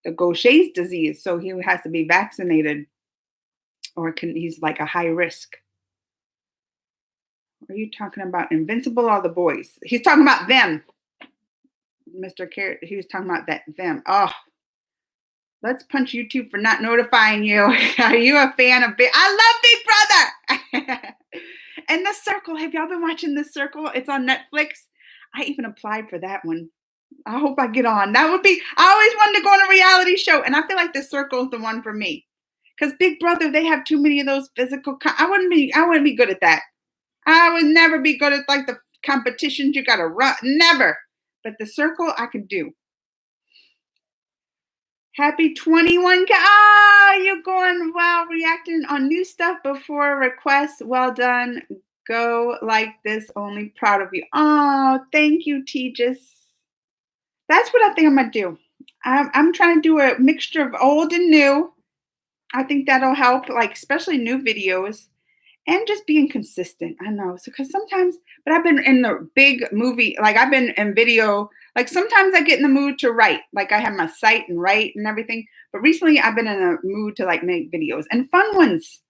S1: the Gaucher's disease, so he has to be vaccinated, or he's like a high risk. Are you talking about Invincible or the boys? He's talking about them. Mr. Carrot, he was talking about them. Oh, let's punch YouTube for not notifying you. Are you a fan of I love Big Brother. And The Circle. Have y'all been watching The Circle? It's on Netflix. I even applied for that one. I hope I get on. That would be, I always wanted to go on a reality show. And I feel like The Circle is the one for me. Because Big Brother, they have too many of those physical. I wouldn't be good at that. I would never be good at like the competitions. You got to run. Never. But The Circle, I can do. Happy 21. Ah, you're going wow, reacting on new stuff before requests. Well done. Go like this. Only proud of you. Oh, thank you, Tejas. That's what I think I'm gonna do. I'm trying to do a mixture of old and new. I think that'll help, like especially new videos. And just being consistent. I know. So, because sometimes, but I've been in the big movie, like I've been in video, like sometimes I get in the mood to write, like I have my site and write and everything. But recently I've been in a mood to like make videos and fun ones,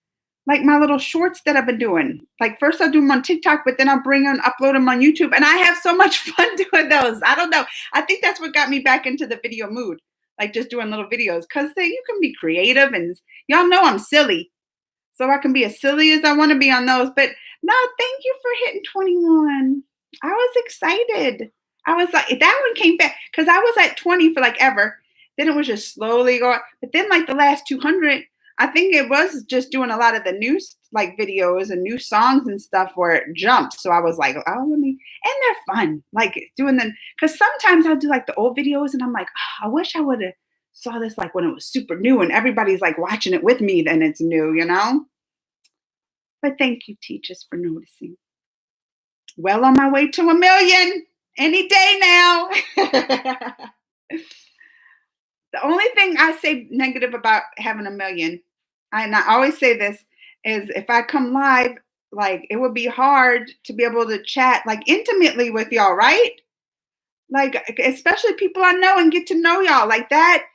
S1: like my little shorts that I've been doing. Like first I'll do them on TikTok, but then I'll upload them on YouTube. And I have so much fun doing those. I don't know. I think that's what got me back into the video mood, like just doing little videos because you can be creative and y'all know I'm silly. So I can be as silly as I want to be on those. But no, thank you for hitting 21. I was excited. I was like, that one came back because I was at 20 for like ever. Then it was just slowly going. But then like the last 200, I think it was just doing a lot of the new like videos and new songs and stuff where it jumped. So I was like, oh, and they're fun. Like doing them. Because sometimes I'll do like the old videos and I'm like, oh, I wish I would have saw this like when it was super new and everybody's like watching it with me, then it's new, you know? But thank you, teachers, for noticing. Well on my way to 1 million any day now. The only thing I say negative about having 1 million, and I always say this, is if I come live, like it would be hard to be able to chat like intimately with y'all, right? Like especially people I know and get to know y'all like that.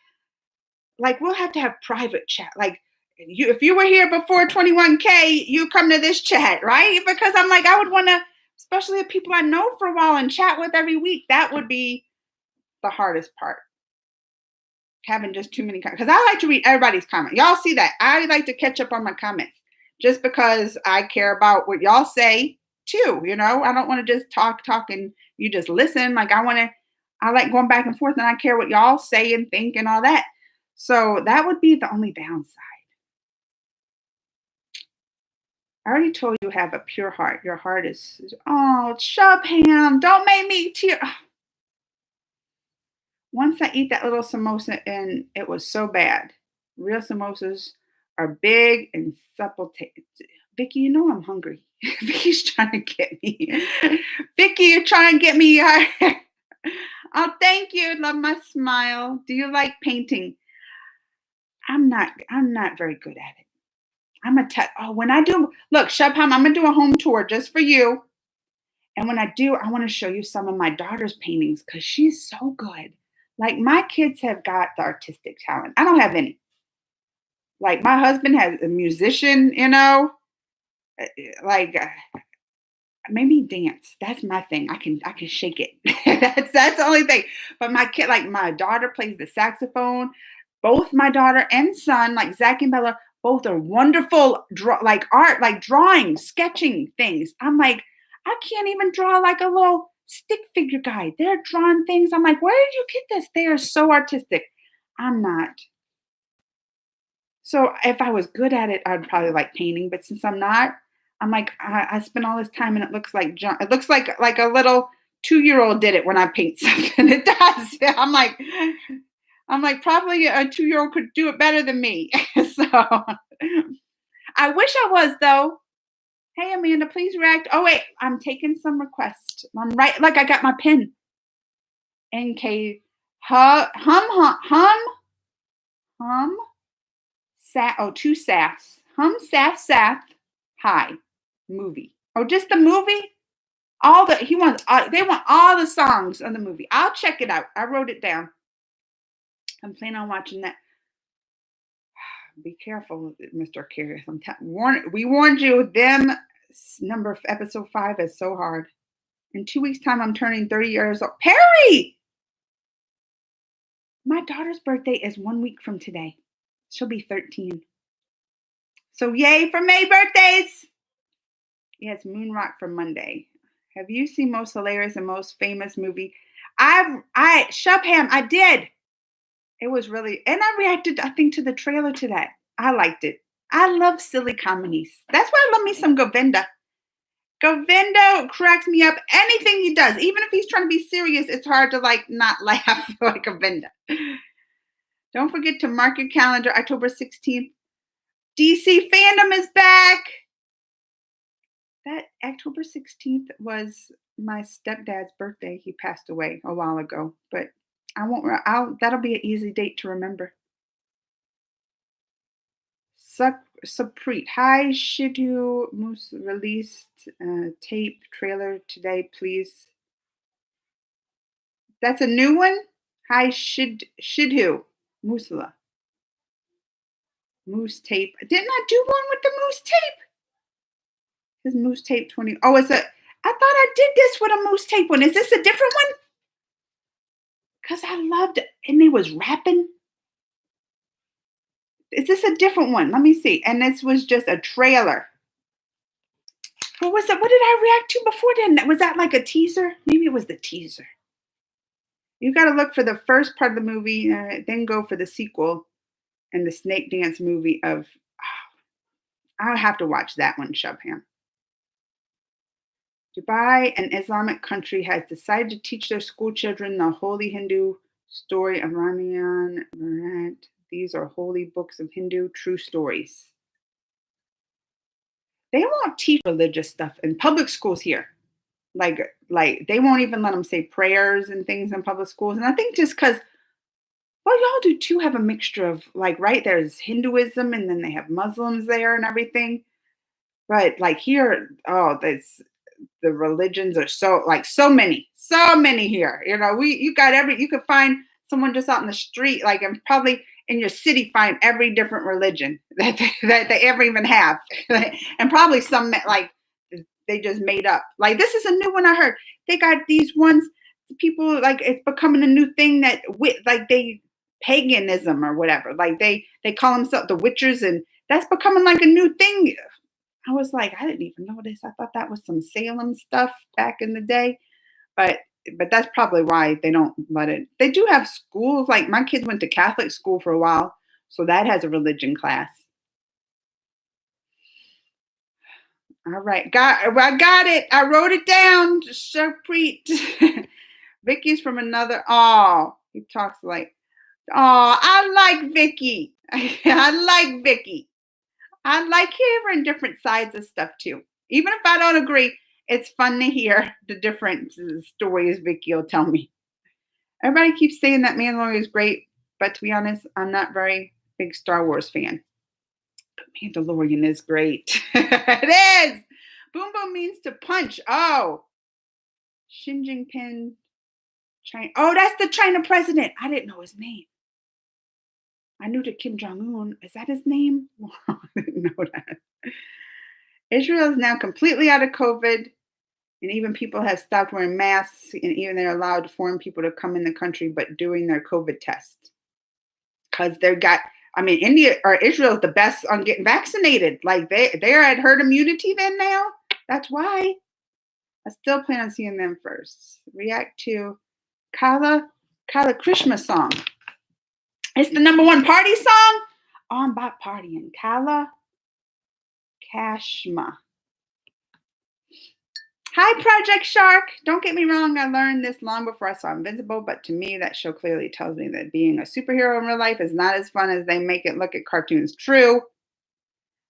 S1: Like we'll have to have private chat. Like if you were here before 21K, you come to this chat, right? Because I'm like, I would want to, especially if people I know for a while and chat with every week, that would be the hardest part. Having just too many comments. Because I like to read everybody's comment. Y'all see that. I like to catch up on my comments just because I care about what y'all say too. You know, I don't want to just talk and you just listen. Like I like going back and forth and I care what y'all say and think and all that. So that would be the only downside. I already told you have a pure heart. Your heart is, oh, Shubham, don't make me tear. Once I eat that little samosa and it was so bad. Real samosas are big and supple. Vicky, you know I'm hungry. Vicky's trying to get me. Vicky, you're trying to get me. Oh, thank you. Love my smile. Do you like painting? I'm not very good at it. When I do, look, Shubham, I'm gonna do a home tour just for you. And when I do, I want to show you some of my daughter's paintings because she's so good. Like my kids have got the artistic talent. I don't have any. Like my husband has a musician, you know, like maybe dance. That's my thing. I can shake it. that's the only thing. But my kid, like my daughter plays the saxophone. Both my daughter and son, like Zach and Bella, both are wonderful, like art, like drawing, sketching things. I'm like, I can't even draw like a little stick figure guy. They're drawing things. I'm like, where did you get this? They are so artistic. I'm not. So if I was good at it, I'd probably like painting. But since I'm not, I'm like, I spend all this time and it looks like junk. It looks like a little 2-year-old did it when I paint something. It does. I'm like, probably a 2-year-old could do it better than me. So I wish I was though. Hey Amanda, please react. Oh wait, I'm taking some requests. I'm right, like I got my pen. NK two Safs. Saf. Hi. Movie. Oh, just the movie? They want all the songs of the movie. I'll check it out. I wrote it down. I'm planning on watching that. Be careful, Mr. Curious. We warned you. Episode 5 is so hard. In 2 weeks' time, I'm turning 30 years old. Perry! My daughter's birthday is 1 week from today. She'll be 13. So yay for May birthdays! Yeah, it's Moon Rock for Monday. Have you seen most hilarious and most famous movie? Shubham, I did. It was really, and I reacted, I think, to the trailer to that. I liked it. I love silly comedies. That's why I love me some Govinda. Govinda cracks me up. Anything he does, even if he's trying to be serious, it's hard to like not laugh like Govinda. Don't forget to mark your calendar, October 16th. DC Fandom is back. That October 16th was my stepdad's birthday. He passed away a while ago, but that'll be an easy date to remember. Supreet. Hi, Shidhu Moose released tape trailer today, please. That's a new one? Hi, Shidhu Musala. Moose tape. Didn't I do one with the moose tape? This moose tape 20. Oh, I thought I did this with a moose tape one. Is this a different one? Because I loved it. And it was rapping. Is this a different one? Let me see. And this was just a trailer. What was it? What did I react to before then? Was that like a teaser? Maybe it was the teaser. You got to look for the first part of the movie, then go for the sequel and the snake dance movie of. I'll have to watch that one, Shubham. Dubai, an Islamic country, has decided to teach their school children the holy Hindu story of Ramayana. These are holy books of Hindu true stories. They won't teach religious stuff in public schools here. Like they won't even let them say prayers and things in public schools. And I think just because, well, y'all do too have a mixture of right, there's Hinduism and then they have Muslims there and everything. But here, the religions are so many here. You could find someone just out in the street, and probably in your city, find every different religion that they ever even have. And probably some they just made up. This is a new one I heard. They got these ones, people it's becoming a new thing that they paganism or whatever. They call themselves the witchers, and that's becoming a new thing. I was I didn't even know this. I thought that was some Salem stuff back in the day, but that's probably why they don't let it. They do have schools. My kids went to Catholic school for a while, so that has a religion class. All right, I got it. I wrote it down. Shurpreet. Vicky's from another. Oh, he talks I like Vicky. I like Vicky. I like hearing different sides of stuff too. Even if I don't agree, it's fun to hear the different stories Vicky will tell me. Everybody keeps saying that Mandalorian is great, but to be honest, I'm not very big Star Wars fan. But Mandalorian is great. It is. Boom boom means to punch. Oh. Xi Jinping. China. Oh, that's the China president. I didn't know his name. I knew the Kim Jong-un. Is that his name? I didn't know that. Israel is now completely out of COVID, and even people have stopped wearing masks, and even they're allowed foreign people to come in the country, but doing their COVID test. Because India or Israel is the best on getting vaccinated. They're at herd immunity then now. That's why. I still plan on seeing them first. React to Kala Krishna song. It's the #1 party song. Oh, I'm about partying. Kala Kashma. Hi, Project Shark. Don't get me wrong. I learned this long before I saw Invincible, but to me, that show clearly tells me that being a superhero in real life is not as fun as they make it look at cartoons. True.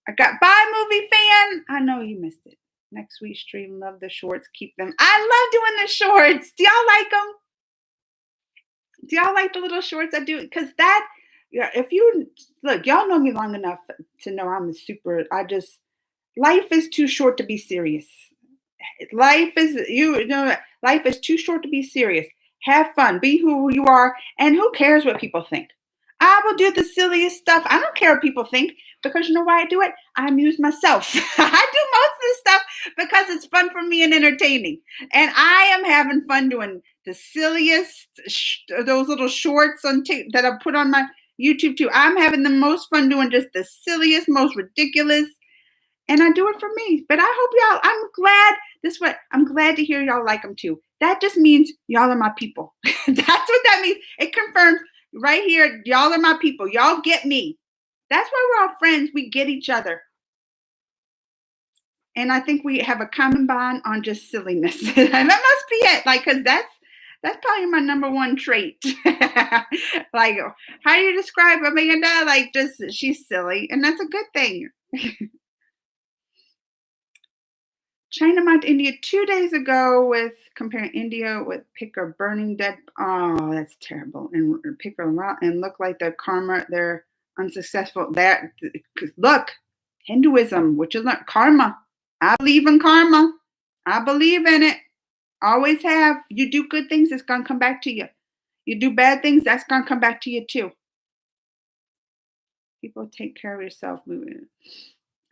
S1: I got bye, movie fan. I know you missed it. Next week's stream. Love the shorts. Keep them. I love doing the shorts. Do y'all like them? Do y'all like the little shorts I do? Because if you look, y'all know me long enough to know life is too short to be serious. Life is too short to be serious. Have fun. Be who you are. And who cares what people think? I will do the silliest stuff. I don't care what people think, because you know why I do it? I amuse myself. I do most of this stuff because it's fun for me and entertaining. And I am having fun doing the silliest, those little shorts that I put on my YouTube too. I'm having the most fun doing just the silliest, most ridiculous. And I do it for me. But I hope I'm glad to hear y'all like them too. That just means y'all are my people. That's what that means. It confirms right here, y'all are my people. Y'all get me. That's why we're all friends. We get each other. And I think we have a common bond on just silliness. And that must be it. Because That's probably my number one trait. Like, how do you describe Amanda? Like, just she's silly, and that's a good thing. China mocked India 2 days ago with comparing India with Picker burning dead. Oh, that's terrible. And Picker and look like their karma, they're unsuccessful. That look, Hinduism, which is not karma. I believe in karma. I believe in it. Always have. You do good things, it's gonna come back to you. You do bad things, that's gonna come back to you too. People take care of yourself moving.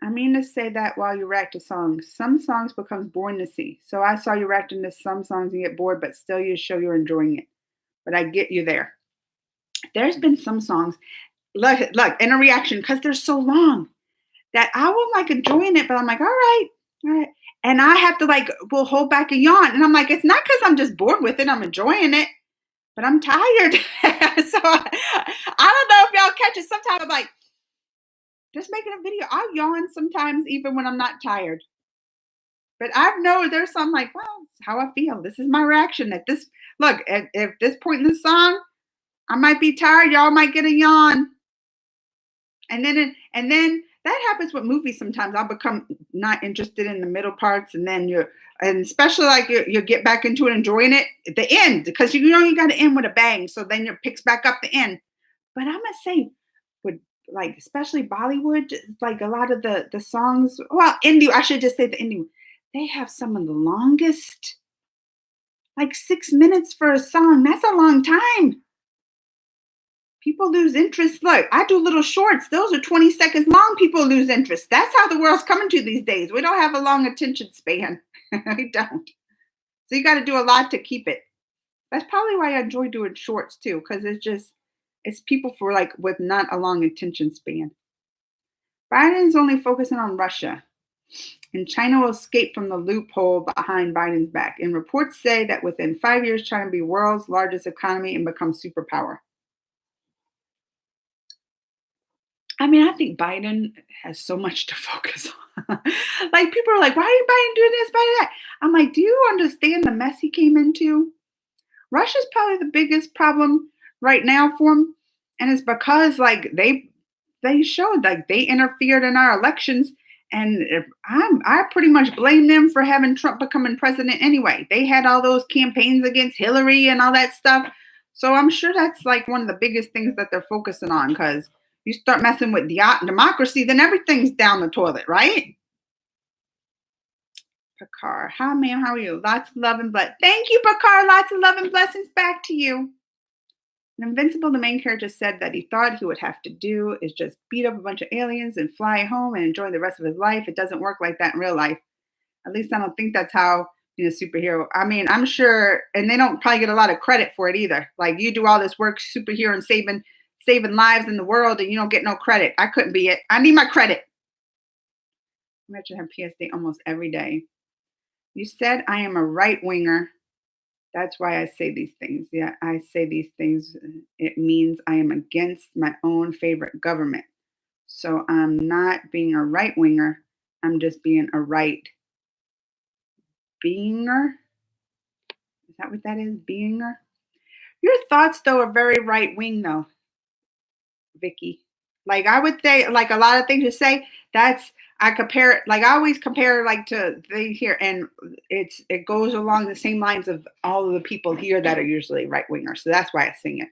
S1: I mean to say that while you react to songs, some songs becomes boring to see. So I saw you reacting to some songs and get bored, but still you show you're enjoying it. But I get you there. There's been some songs, look, in a reaction, because they're so long that I will like enjoying it, but I'm like, all right. And I have to like, will hold back a yawn. And I'm like, it's not because I'm just bored with it. I'm enjoying it, but I'm tired. So I don't know if y'all catch it. Sometimes I'm like, just making a video. I'll yawn sometimes even when I'm not tired. But I know there's some like, well, it's how I feel. This is my reaction at this. Look, at this point in the song, I might be tired. Y'all might get a yawn. And then that happens with movies sometimes. I'll become not interested in the middle parts, and then and especially like you get back into it, enjoying it at the end, because you know you got to end with a bang. So then it picks back up the end. But I'm gonna say, with like especially Bollywood, like a lot of the songs, well, indie, I should just say the indie, they have some of the longest, like 6 minutes for a song. That's a long time. People lose interest. Look, I do little shorts. Those are 20 seconds long. People lose interest. That's how the world's coming to these days. We don't have a long attention span. We don't. So you got to do a lot to keep it. That's probably why I enjoy doing shorts too, because it's people for like with not a long attention span. Biden's only focusing on Russia, and China will escape from the loophole behind Biden's back. And reports say that within 5 years, China will be world's largest economy and become superpower. I mean, I think Biden has so much to focus on. Like, people are like, why are you Biden doing this, Biden that? I'm like, do you understand the mess he came into? Russia's probably the biggest problem right now for him. And it's because, like, they showed, like, they interfered in our elections. And I pretty much blame them for having Trump becoming president anyway. They had all those campaigns against Hillary and all that stuff. So I'm sure that's, like, one of the biggest things that they're focusing on, because you start messing with democracy, then everything's down the toilet, right? Pakar, hi ma'am, how are you? Lots of love and blessings. Thank you, Pakar. Lots of love and blessings back to you. And Invincible, the main character, said that he thought he would have to do is just beat up a bunch of aliens and fly home and enjoy the rest of his life. It doesn't work like that in real life. At least I don't think that's how being a superhero. I mean, I'm sure, and they don't probably get a lot of credit for it either. Like, you do all this work, superhero, and saving lives in the world, and you don't get no credit. I couldn't be it. I need my credit. I imagine have PSD almost every day. You said I am a right winger. That's why I say these things. Yeah, I say these things. It means I am against my own favorite government. So I'm not being a right winger. I'm just being a right beinger. Is that what that is? Beinger? Your thoughts, though, are very right wing, though, Vicky. Like, I would say, like, a lot of things you say, I compare it, like, I always compare, like, to things here, and it goes along the same lines of all of the people here that are usually right wingers. So that's why I sing it.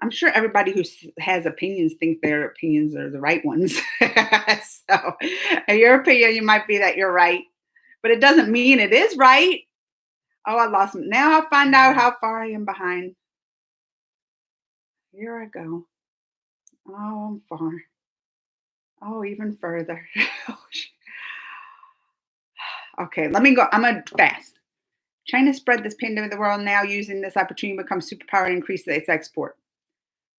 S1: I'm sure everybody who has opinions think their opinions are the right ones. So, in your opinion, you might be that you're right, but it doesn't mean it is right. Oh, I lost them. Now I'll find out how far I am behind. Here I go. Oh, I'm far. Oh, even further. Okay, let me go. I'm going to fast. China spread this pandemic to the world, now using this opportunity to become superpower and increase its export.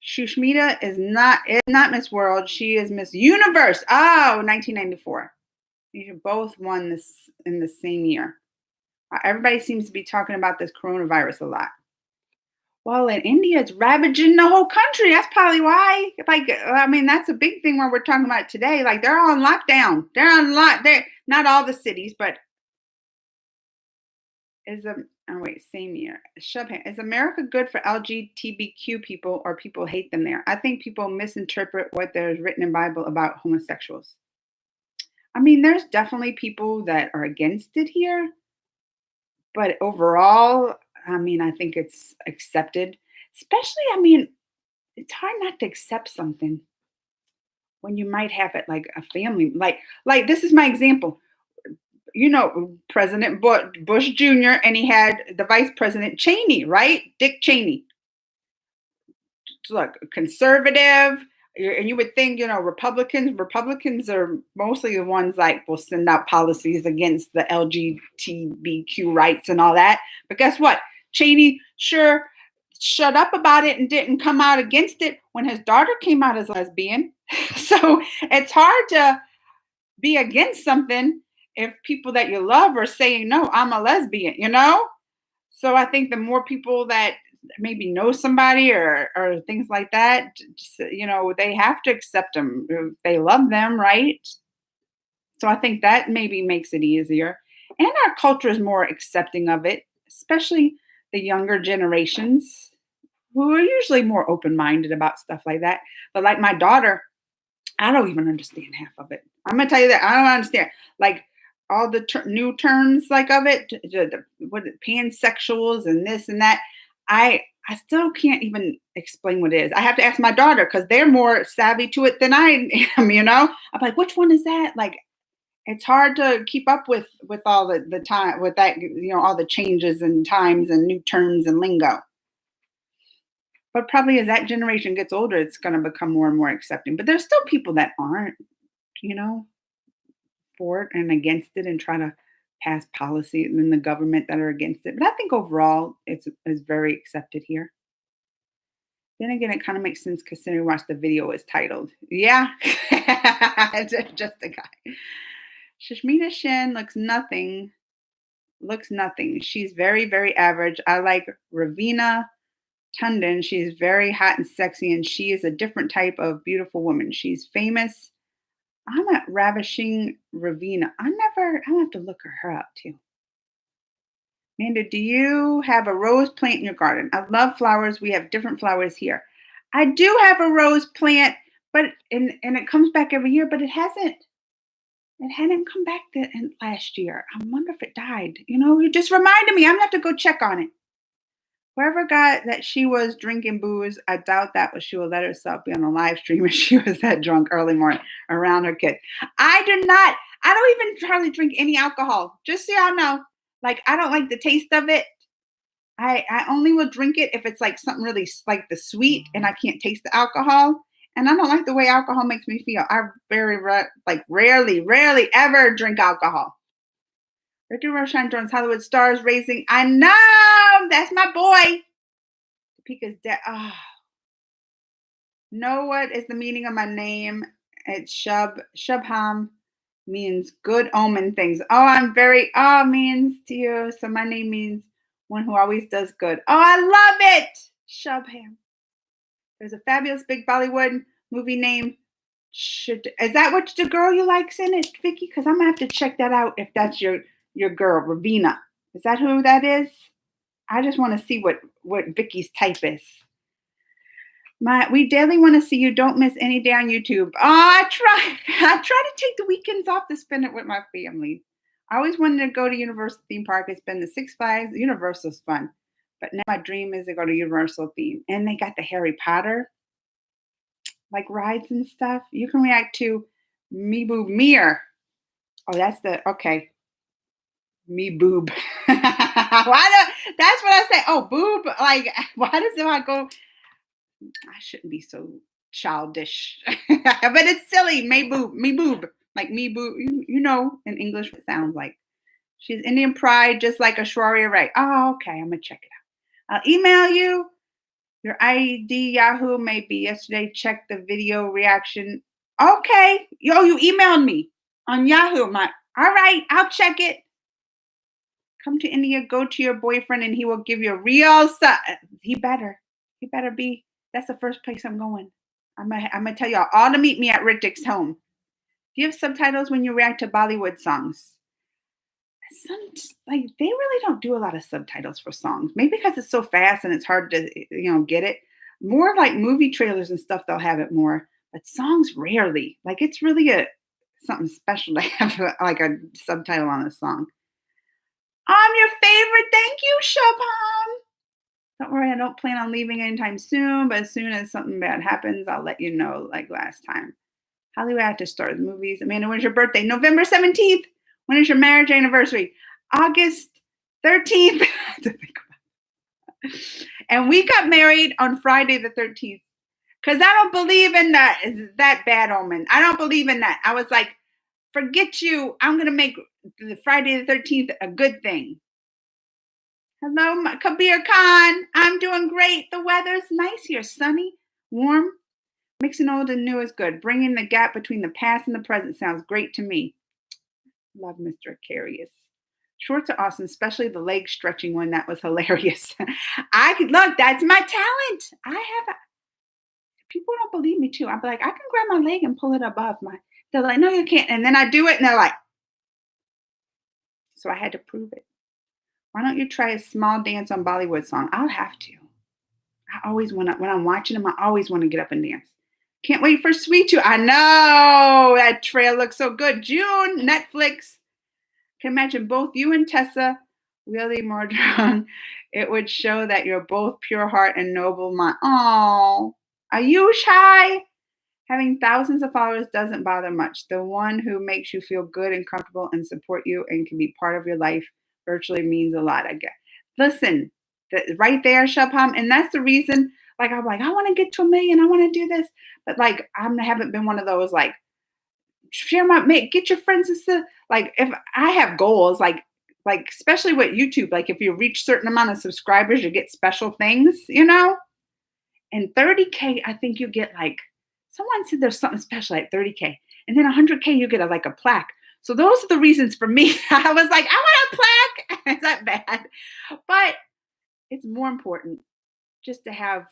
S1: Shushmita is not Miss World. She is Miss Universe. Oh, 1994. These both won this in the same year. Everybody seems to be talking about this coronavirus a lot. Well, in India, it's ravaging the whole country. That's probably why. Like, I mean, that's a big thing when we're talking about today. Like, they're all on lockdown. They're not all the cities, but Oh, wait, same year. Shubham. Is America good for LGBTQ people or people hate them there? I think people misinterpret what there's written in Bible about homosexuals. I mean, there's definitely people that are against it here, but overall, I mean, I think it's accepted. Especially, I mean, it's hard not to accept something when you might have it like a family. Like this is my example. President Bush Jr. and he had the Vice President Cheney, right? Dick Cheney. Look, conservative, and you would think, Republicans are mostly the ones like will send out policies against the LGBTQ rights and all that. But guess what? Cheney sure shut up about it and didn't come out against it when his daughter came out as a lesbian. So it's hard to be against something if people that you love are saying, no, I'm a lesbian, So I think the more people that maybe know somebody or things like that, they have to accept them if they love them, right? So I think that maybe makes it easier. And our culture is more accepting of it, especially the younger generations who are usually more open-minded about stuff like that. But like my daughter, I don't even understand half of it. I'm going to tell you that I don't understand. Like all the new terms like of it, pansexuals and this and that. I still can't even explain what it is. I have to ask my daughter because they're more savvy to it than I am, I'm like, which one is that? Like, it's hard to keep up with all the time, with that, all the changes and times and new terms and lingo. But probably as that generation gets older, it's going to become more and more accepting. But there's still people that aren't, for it and against it and try to pass policy in the government that are against it. But I think overall it's very accepted here. Then again, it kind of makes sense considering watch the video is titled. Yeah, it's just a guy. Shashmina Shin looks nothing. She's very, very average. I like Ravina Tundon. She's very hot and sexy, and she is a different type of beautiful woman. She's famous. I'm not ravishing Ravina. I'll have to look her up too. Amanda, do you have a rose plant in your garden? I love flowers. We have different flowers here. I do have a rose plant, but and it comes back every year, but it hadn't come back last year. I wonder if it died. You just reminded me. I'm gonna have to go check on it. Whoever got that she was drinking booze, I doubt that, but she will let herself be on a live stream if she was that drunk early morning around her kids. I don't even hardly drink any alcohol. Just so y'all know. Like, I don't like the taste of it. I only will drink it if it's like something really like the sweet and I can't taste the alcohol. And I don't like the way alcohol makes me feel. I rarely ever drink alcohol. Richard Roshan joins Hollywood Stars Racing. I know! That's my boy. Topeka's dead. Oh. Know what is the meaning of my name? It's Shubham. Means good omen things. Means to you. So my name means one who always does good. Oh, I love it! Shubham. There's a fabulous big Bollywood movie name. Is that what the girl you like's in it, Vicky? Because I'm gonna have to check that out if that's your girl, Ravina. Is that who that is? I just want to see what Vicky's type is. We daily want to see you. Don't miss any day on YouTube. Oh, I try to take the weekends off to spend it with my family. I always wanted to go to Universal theme park and spend the Six Flags. Universal's fun. But now my dream is to go to Universal theme. And they got the Harry Potter like rides and stuff. You can react to Me Boob Mir. Oh, that's okay. Me boob. That's what I say. Oh, boob. Like, why does it go? I shouldn't be so childish. But it's silly. Me boob. Like me boob. In English what it sounds like. She's Indian pride, just like Aishwarya Rai. Oh, okay. I'm going to check it out. I'll email you. Your ID Yahoo may be yesterday. Check the video reaction. Okay. You emailed me on Yahoo. All right. I'll check it. Come to India, go to your boyfriend, and he will give you a real He better be. That's the first place I'm going. I'm gonna tell y'all all to meet me at Ritik's home. Do you have subtitles when you react to Bollywood songs? like they really don't do a lot of subtitles for songs. Maybe because it's so fast and it's hard to get it. More like movie trailers and stuff, they'll have it more, but songs rarely. Like it's really something special to have like a subtitle on a song. I'm your favorite. Thank you, Shubham. Don't worry, I don't plan on leaving anytime soon, but as soon as something bad happens, I'll let you know, like last time. Hollywood actor stars movies. Amanda, when's your birthday? November 17th. When is your marriage anniversary? August 13th. And we got married on Friday the 13th. Because I don't believe in that bad omen. I don't believe in that. I was like, forget you. I'm going to make the Friday the 13th a good thing. Hello, Kabir Khan. I'm doing great. The weather's nice here. Sunny, warm. Mixing old and new is good. Bringing the gap between the past and the present sounds great to me. Love Mr. Carius. Shorts are awesome, especially the leg stretching one. That was hilarious. Look, that's my talent. People don't believe me too. I'm like, I can grab my leg and pull it above they're like, no, you can't. And then I do it and they're like, so I had to prove it. Why don't you try a small dance on Bollywood song? I'll have to. I always want to, when I'm watching them, I always want to get up and dance. Can't wait for Sweet Tooth. I know that trail looks so good. June, Netflix. Can imagine both you and Tessa really more drunk. It would show that you're both pure heart and noble mind. Oh, Ayush, hi. Having thousands of followers doesn't bother much. The one who makes you feel good and comfortable and support you and can be part of your life virtually means a lot, I guess. Listen, right there, Shubham, and that's the reason, like, I'm like, I want to get to 1 million. I want to do this. But, like, I haven't been one of those, like, get your friends to, like, if I have goals, like especially with YouTube, like if you reach certain amount of subscribers, you get special things, and 30K, I think you get like, someone said there's something special at 30K, and then 100K, you get a plaque. So those are the reasons for me. I was like, I want a plaque. Is that bad? But it's more important just to have,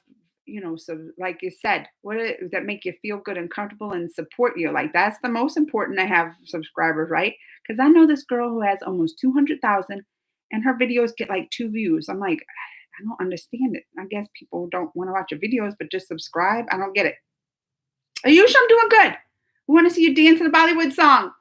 S1: so like you said, that make you feel good and comfortable and support you. Like that's the most important to have subscribers, right? Because I know this girl who has almost 200,000 and her videos get like 2 views. I'm like, I don't understand it. I guess people don't want to watch your videos, but just subscribe. I don't get it. Ayush, I'm doing good. We want to see you dance in a Bollywood song.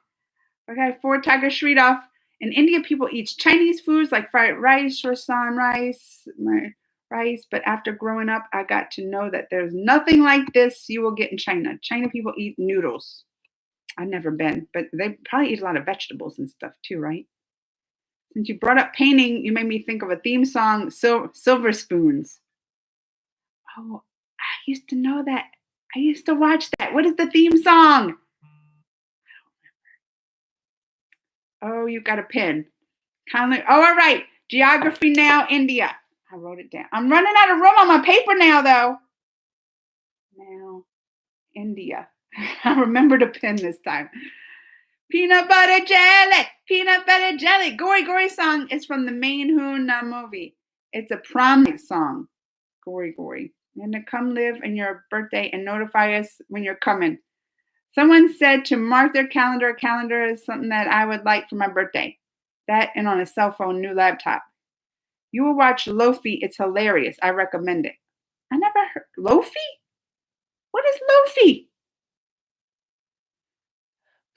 S1: Okay, for Tiger Shritoff. In India, people eat Chinese foods like fried rice, rasan rice, but after growing up, I got to know that there's nothing like this you will get in China. China people eat noodles. I've never been, but they probably eat a lot of vegetables and stuff too, right? Since you brought up painting, you made me think of a theme song, Silver Spoons. Oh, I used to know that. I used to watch that. What is the theme song? Oh, you got a pen. All right. Geography now, India. I wrote it down. I'm running out of room on my paper now, though. Now, India. I remembered a pen this time. Peanut butter jelly. Gory Gory song is from the Main Hoon movie. It's a prom song. Gory. And to come live in your birthday and notify us when you're coming. Someone said to mark their calendar. Calendar is something that I would like for my birthday. That and on a cell phone, new laptop. You will watch Lofi. It's hilarious. I recommend it. I never heard. Lofi? What is Lofi?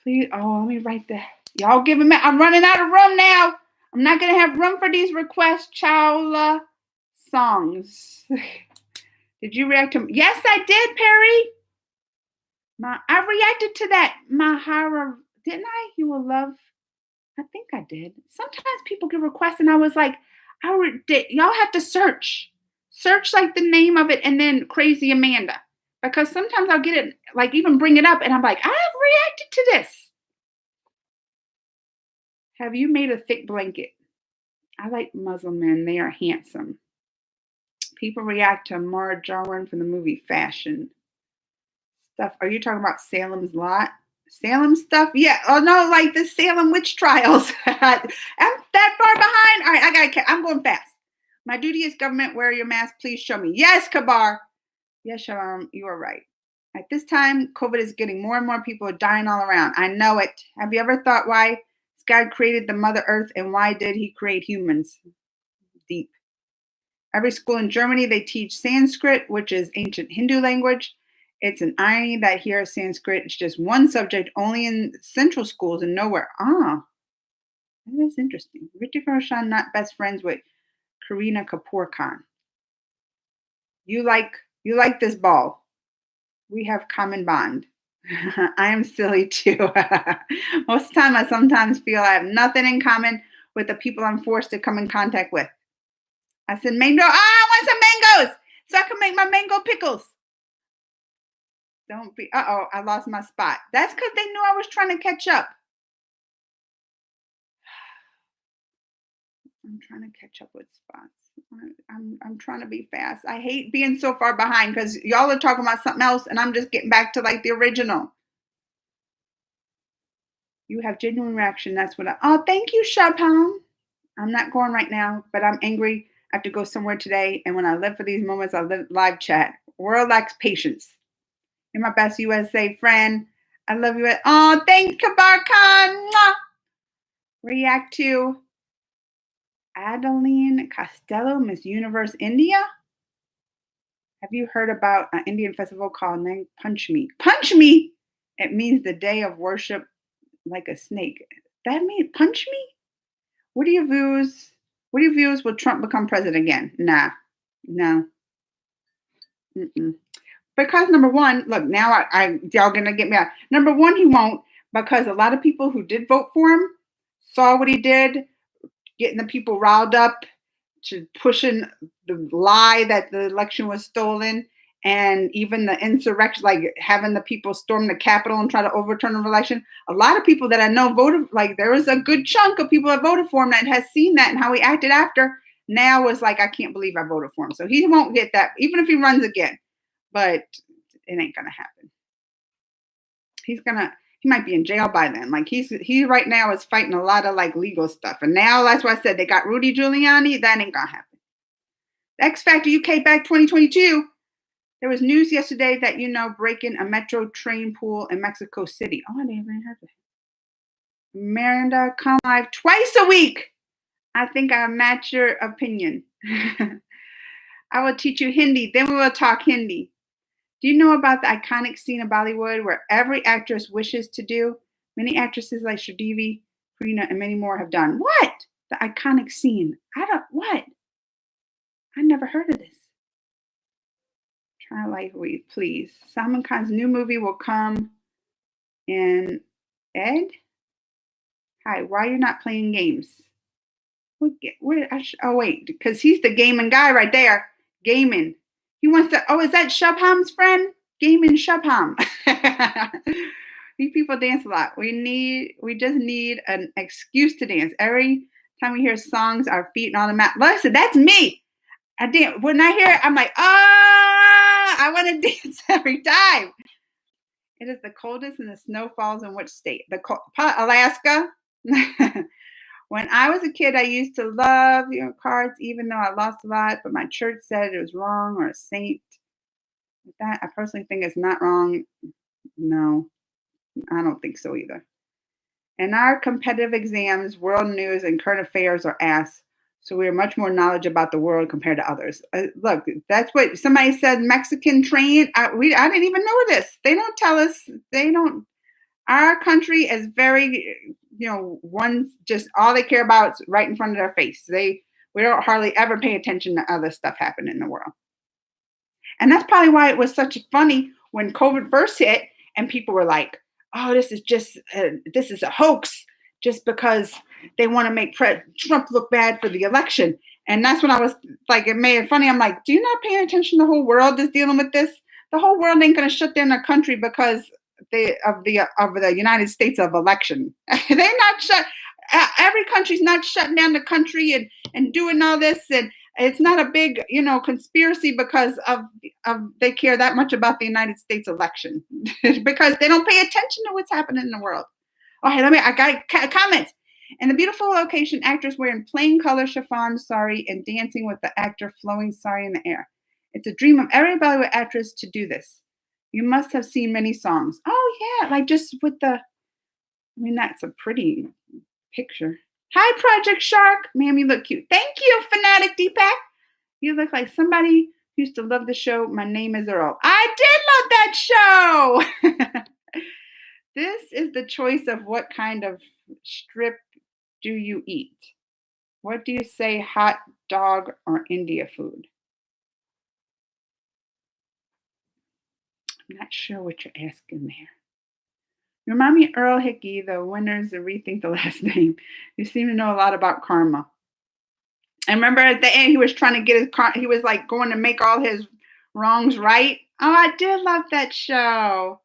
S1: Please. Oh, let me write that. Y'all give me. I'm running out of room now. I'm not going to have room for these request Chawla songs. Did you react to? Yes, I did, Perry. I reacted to that Mahara, didn't I? You will love. I think I did. Sometimes people give requests, and I was like, y'all have to search like the name of it, and then Crazy Amanda, because sometimes I'll get it, like even bring it up, and I'm like, I have reacted to this. Have you made a thick blanket? I like Muslim men; they are handsome. People react to Mara Jarwin from the movie Fashion. Stuff. Are you talking about Salem's Lot? Salem stuff? Yeah. Oh no, like the Salem witch trials. I'm that far behind. All right, I'm going fast. My duty is government. Wear your mask. Please show me. Yes, Kabar. Yes, Shalom. You are right. At this time, COVID is getting more and more people are dying all around. I know it. Have you ever thought why God created the Mother Earth, and why did he create humans? Deep. Every school in Germany, they teach Sanskrit, which is ancient Hindu language. It's an irony that here Sanskrit is just one subject only in central schools and nowhere. Ah, that is interesting. Hrithik Roshan not best friends with Kareena Kapoor Khan. You like this ball. We have common bond. I am silly too. Most of the time, I sometimes feel I have nothing in common with the people I'm forced to come in contact with. I said, mango. I want some mangoes so I can make my mango pickles. Don't be. Uh-oh, I lost my spot. That's because they knew I was trying to catch up. I'm trying to catch up with spots. I'm trying to be fast. I hate being so far behind because y'all are talking about something else and I'm just getting back to like the original. You have genuine reaction. That's what oh, thank you, Shabham. I'm not going right now, but I'm angry. I have to go somewhere today. And when I live for these moments, I live chat. World lacks patience. You're my best USA friend. I love you. Oh, thank Kabar Khan. Mwah. React to Adeline Costello, Miss Universe India. Have you heard about an Indian festival called Panchami? Panchami? It means the day of worship like a snake. That means Panchami? What are your views? What are your views? Will Trump become president again? Nah. No. Mm-mm. Because number one, look, now y'all gonna get me out. Number one, he won't, because a lot of people who did vote for him saw what he did, getting the people riled up to pushing the lie that the election was stolen, and even the insurrection, like having the people storm the Capitol and try to overturn the election. A lot of people that I know voted, like there was a good chunk of people that voted for him that has seen that and how he acted after. Now is like, I can't believe I voted for him. So he won't get that, even if he runs again. But it ain't gonna happen. He might be in jail by then. Like he right now is fighting a lot of like legal stuff. And now that's why I said they got Rudy Giuliani. That ain't gonna happen. X Factor UK back 2022. There was news yesterday that breaking a metro train pool in Mexico City. Oh, I didn't even heard of it. Miranda, come live twice a week. I think I match your opinion. I will teach you Hindi. Then we will talk Hindi. Do you know about the iconic scene of Bollywood where every actress wishes to do? Many actresses like Sridevi, Kareena, and many more have done. What? The iconic scene. What? I never heard of this. Try lightweight, please. Salman Khan's new movie will come in Ed? Hi, why are you not playing games? Wait, because he's the gaming guy right there. Gaming. He wants to, is that Shabham's friend? Gaming Shabham. These people dance a lot. We just need an excuse to dance. Every time we hear songs, our feet on the mat. Listen, that's me. When I hear it, I'm like, I want to dance every time. It is the coldest and the snow falls in which state? Alaska. When I was a kid, I used to love cards, even though I lost a lot, but my church said it was wrong or a saint. That I personally think it's not wrong. No, I don't think so either. In our competitive exams, world news and current affairs are asked, so we are much more knowledge about the world compared to others. Look, that's what somebody said, Mexican train. I didn't even know this. They don't tell us. They don't. Our country is very, just all they care about is right in front of their face. We don't hardly ever pay attention to other stuff happening in the world. And that's probably why it was such funny when COVID first hit and people were like, oh, this is a hoax just because they want to make Trump look bad for the election. And that's when I was like, it made it funny. I'm like, do you not pay attention? The whole world is dealing with this. The whole world ain't going to shut down the country because of the United States of election. They're not shut. Every country's not shutting down the country and doing all this, and it's not a big conspiracy because of they care that much about the United States election because they don't pay attention to what's happening in the world. Okay, I got comments. In the beautiful location, actress wearing plain color chiffon sari and dancing with the actor flowing sari in the air. It's a dream of every Bollywood actress to do this. You must have seen many songs. Oh yeah, like just with that's a pretty picture. Hi, Project Shark. Ma'am, you look cute. Thank you, Fanatic Deepak. You look like somebody who used to love the show. My name is Earl. I did love that show. This is the choice of what kind of strip do you eat? What do you say, hot dog or India food? I'm not sure what you're asking there. You remind me of Earl Hickey, the winners of Rethink the Last Name. You seem to know a lot about karma. I remember at the end, he was trying to get he was like going to make all his wrongs right. Oh, I did love that show.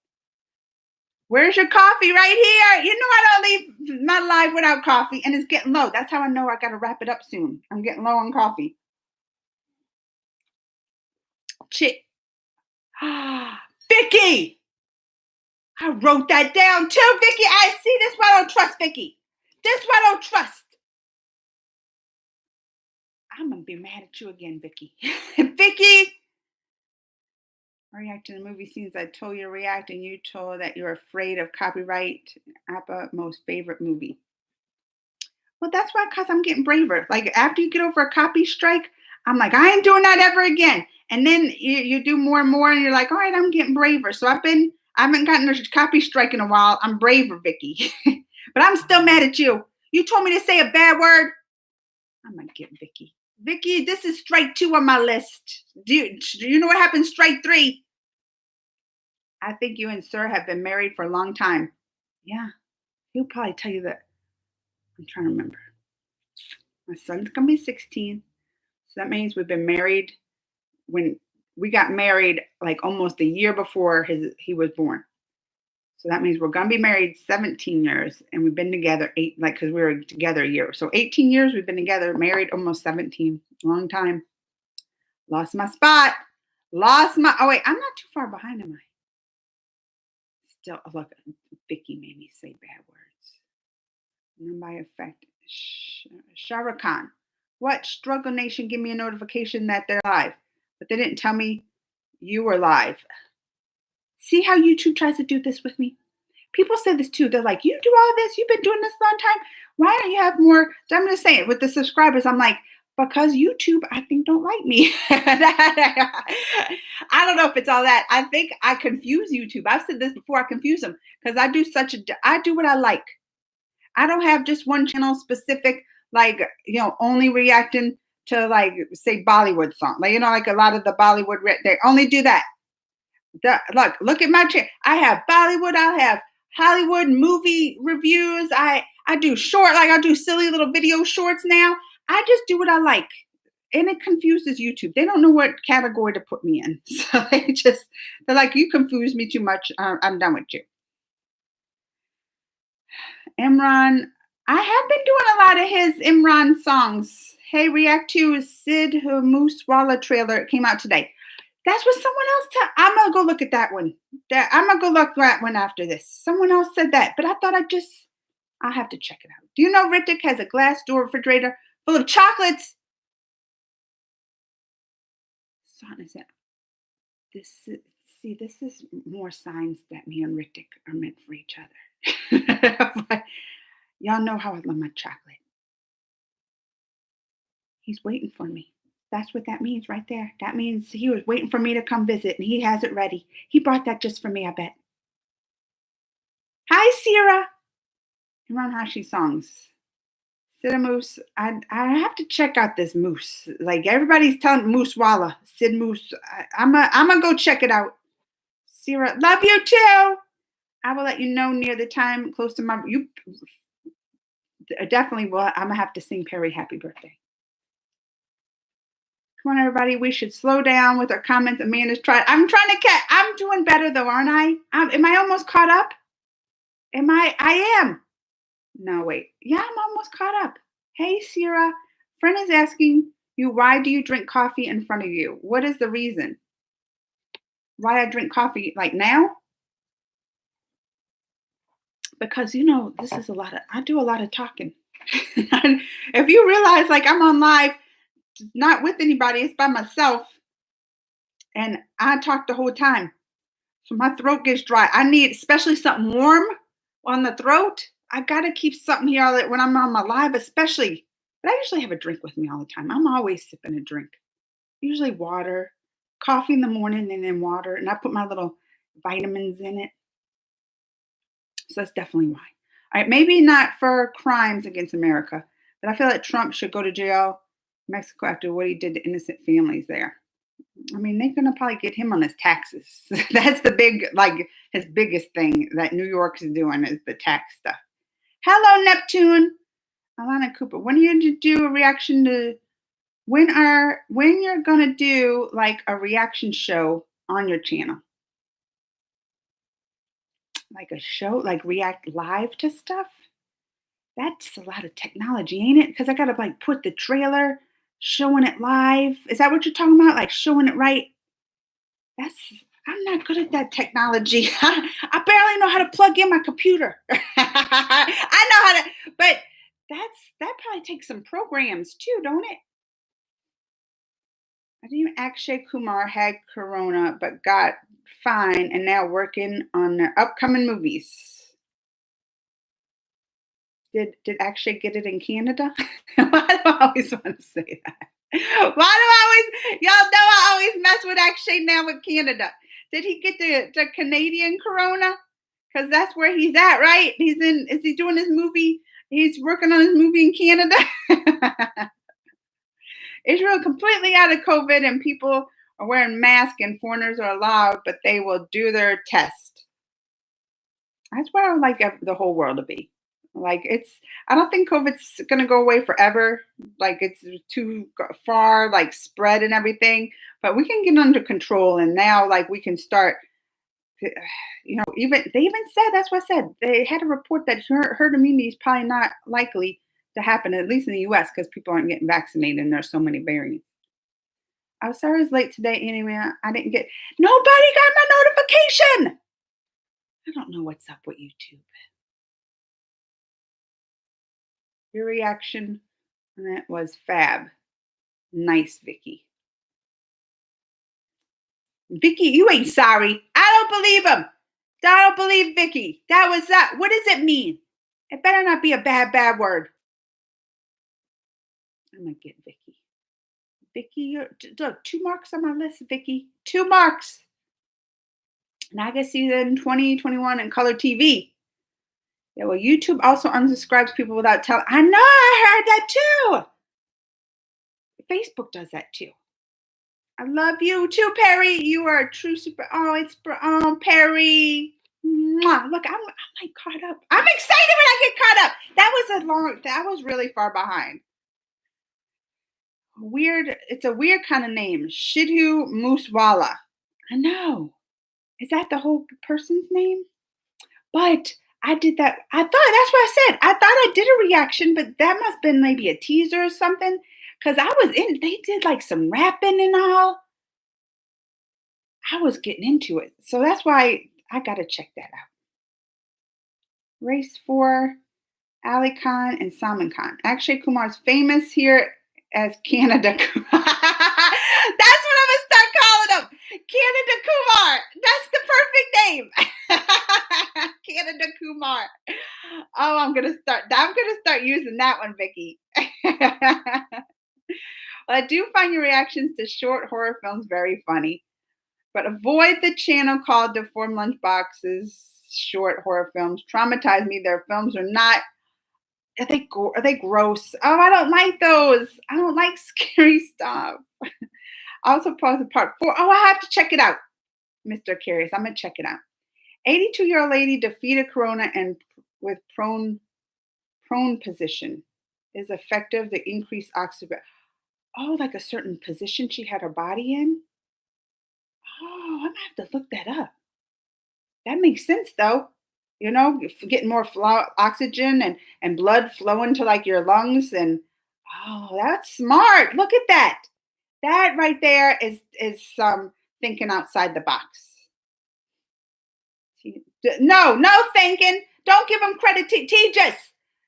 S1: Where's your coffee? Right here. You know I don't leave my life without coffee, and it's getting low. That's how I know I got to wrap it up soon. I'm getting low on coffee. Vicky! I wrote that down too, Vicky. I see this why I don't trust Vicky. This why I don't trust. I'm going to be mad at you again, Vicky. Vicky! React to the movie scenes I told you to react, and you told that you're afraid of copyright. Appa, most favorite movie. Well, that's why, because I'm getting braver. Like, after you get over a copy strike, I'm like, I ain't doing that ever again. And then you do more and more, and you're like, all right, I'm getting braver. So I haven't gotten a copy strike in a while. I'm braver, Vicky. But I'm still mad at you. You told me to say a bad word. I'm going to get Vicky. Vicky, this is strike 2 on my list. Do you know what happened strike 3? I think you and Sir have been married for a long time. Yeah, he'll probably tell you that. I'm trying to remember. My son's going to be 16. So that means we've been married when we got married like almost a year before he was born. So that means we're going to be married 17 years, and we've been together because we were together a year. So 18 years we've been together, married almost 17. Long time. Lost my spot. Oh wait, I'm not too far behind, am I? Still, look, Vicky made me say bad words. And then by effect, Shah Rukh Khan. What? Struggle Nation, give me a notification that they're live. But they didn't tell me you were live. See how YouTube tries to do this with me? People say this too. They're like, you do all this? You've been doing this a long time. Why don't you have more? I'm going to say it with the subscribers. I'm like, because YouTube, I think, don't like me. I don't know if it's all that. I think I confuse YouTube. I've said this before. I confuse them because I do what I like. I don't have just one channel specific, like, only reacting to, like, say Bollywood song. Like, like a lot of the Bollywood, they only do that. Look at my channel. I have Bollywood. I have Hollywood movie reviews. I do short, like I do silly little video shorts now. I just do what I like. And it confuses YouTube. They don't know what category to put me in. So they're like, you confuse me too much. I'm done with you. Imran, I have been doing a lot of his Imran songs. Hey, react to Sid Moosewala trailer. It came out today. That's what someone else I'm going to go look at that one. I'm going to go look at that one after this. Someone else said that, but I thought I'll have to check it out. Do you know Ritik has a glass door refrigerator full of chocolates? This is more signs that me and Ritik are meant for each other. Y'all know how I love my chocolate. He's waiting for me. That's what that means right there. That means he was waiting for me to come visit, and he has it ready. He brought that just for me, I bet. Hi, Sierra. Imran Hashi songs. Sid Moose. I have to check out this Moose. Like, everybody's telling Moosewala. Sid Moose. I'm going to go check it out. Sierra, love you too. I will let you know near the time close to you definitely will. I'm going to have to sing Perry happy birthday. Come on, everybody. We should slow down with our comments. Amanda's trying. I'm trying to catch. I'm doing better, though, aren't I? Am I almost caught up? I am. No, wait. Yeah, I'm almost caught up. Hey, Sierra. Friend is asking you, why do you drink coffee in front of you? What is the reason? Why I drink coffee like now? Because, this is I do a lot of talking. If you realize, like, I'm on live, not with anybody, it's by myself, and I talk the whole time, so my throat gets dry. I need especially something warm on the throat. I gotta keep something here when I'm on my live, especially. But I usually have a drink with me all the time. I'm always sipping a drink. Usually water, coffee in the morning, and then water. And I put my little vitamins in it. So that's definitely why. All right, maybe not for crimes against America, but I feel like Trump should go to jail, Mexico, after what he did to innocent families there. I mean, they're gonna probably get him on his taxes. That's the big, like, his biggest thing that New York is doing is the tax stuff. Hello, Neptune. Alana Cooper. When are you going to do a reaction to when you're gonna do like a reaction show on your channel? Like a show, like react live to stuff? That's a lot of technology, ain't it? Because I gotta like put the trailer, showing it live. Is that what you're talking about? Like showing it right? I'm not good at that technology. I barely know how to plug in my computer. I know how to, but that probably takes some programs too, don't it? I think Akshay Kumar had corona but got fine and now working on their upcoming movies. Did Akshay get it in Canada? Why do I always want to say that? Why do I always, y'all know I always mess with Akshay now with Canada. Did he get the Canadian corona? Because that's where he's at, right? Is he doing his movie? He's working on his movie in Canada. Israel completely out of COVID and people are wearing masks and foreigners are allowed, but they will do their test. That's where I would like the whole world to be. Like I don't think COVID's going to go away forever. Like it's too far, like spread and everything, but we can get under control. And now like we can start, you know, they even said, that's what I said. They had a report that herd immunity is probably not likely to happen, at least in the US, because people aren't getting vaccinated and there's so many variants. I'm sorry it's late today anyway. I didn't get, nobody got my notification. I don't know what's up with YouTube. Your reaction, and that was fab. Nice, Vicky. Vicky, you ain't sorry. I don't believe him. I don't believe Vicky. That was that. What does it mean? It better not be a bad word. I'm gonna get Vicky. Vicky, look, 2 marks on my list, Vicky. 2 marks. Naga season 2021 in color TV. Yeah, well, YouTube also unsubscribes people without telling. I know, I heard that too. Facebook does that too. I love you too, Perry. You are a true super. Oh, Perry. Mwah. Look, I'm like caught up. I'm excited when I get caught up. That was really far behind. It's a weird kind of name. Shidhu Moosewala. I know. Is that the whole person's name? But I did that. I thought, that's what I said. I thought I did a reaction, but that must have been maybe a teaser or something. Because they did like some rapping and all. I was getting into it. So that's why I got to check that out. Race 4, Ali Khan and Salman Khan. Akshay Kumar's famous here as Canada Kumar. That's what I'm going to start calling him. Canada Kumar. That's the perfect name. Canada Kumar. Oh, I'm gonna start using that one, Vicky. Well, I do find your reactions to short horror films very funny, but avoid the channel called Deformed Lunchboxes. Short horror films traumatize me. Their films are not. Are they gross? Oh, I don't like those. I don't like scary stuff. Also, pause the part 4. Oh, I have to check it out, Mr. Curious. I'm gonna check it out. 82-year-old lady defeated corona and with prone position is effective to increase oxygen. Oh, like a certain position she had her body in? Oh, I'm gonna have to look that up. That makes sense though. You know, getting more oxygen and blood flowing to like your lungs and oh, that's smart. Look at that. That right there is thinking outside the box. No thinking. Don't give him credit to Tejas.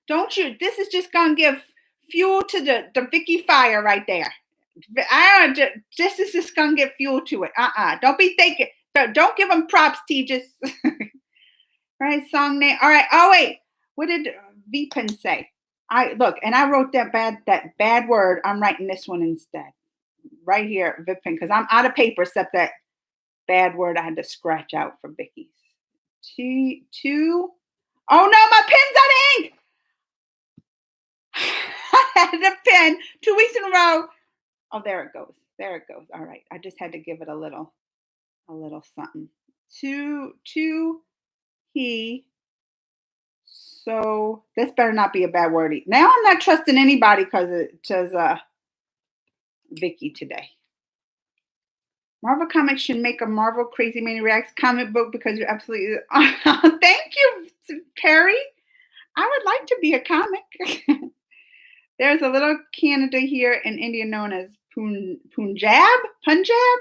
S1: Don't you? This is just gonna give fuel to the Vicky fire right there. This is just gonna give fuel to it. Don't be thinking. Don't give him props, Tejas. Right, song name. All right. Oh wait. What did Vipin say? I wrote that bad word. I'm writing this one instead. Right here, Vipin, because I'm out of paper except that bad word I had to scratch out for Vicky's. Two. Oh no, my pen's out of ink. I had the pen 2 weeks in a row. Oh, there it goes. There it goes. All right. I just had to give it a little something. He. So this better not be a bad word. Now I'm not trusting anybody because it says Vicky today. Marvel Comics should make a Marvel Crazy Maniacs comic book because you're absolutely. Thank you, Perry. I would like to be a comic. There's a little Canada here in India known as Punjab. Punjab?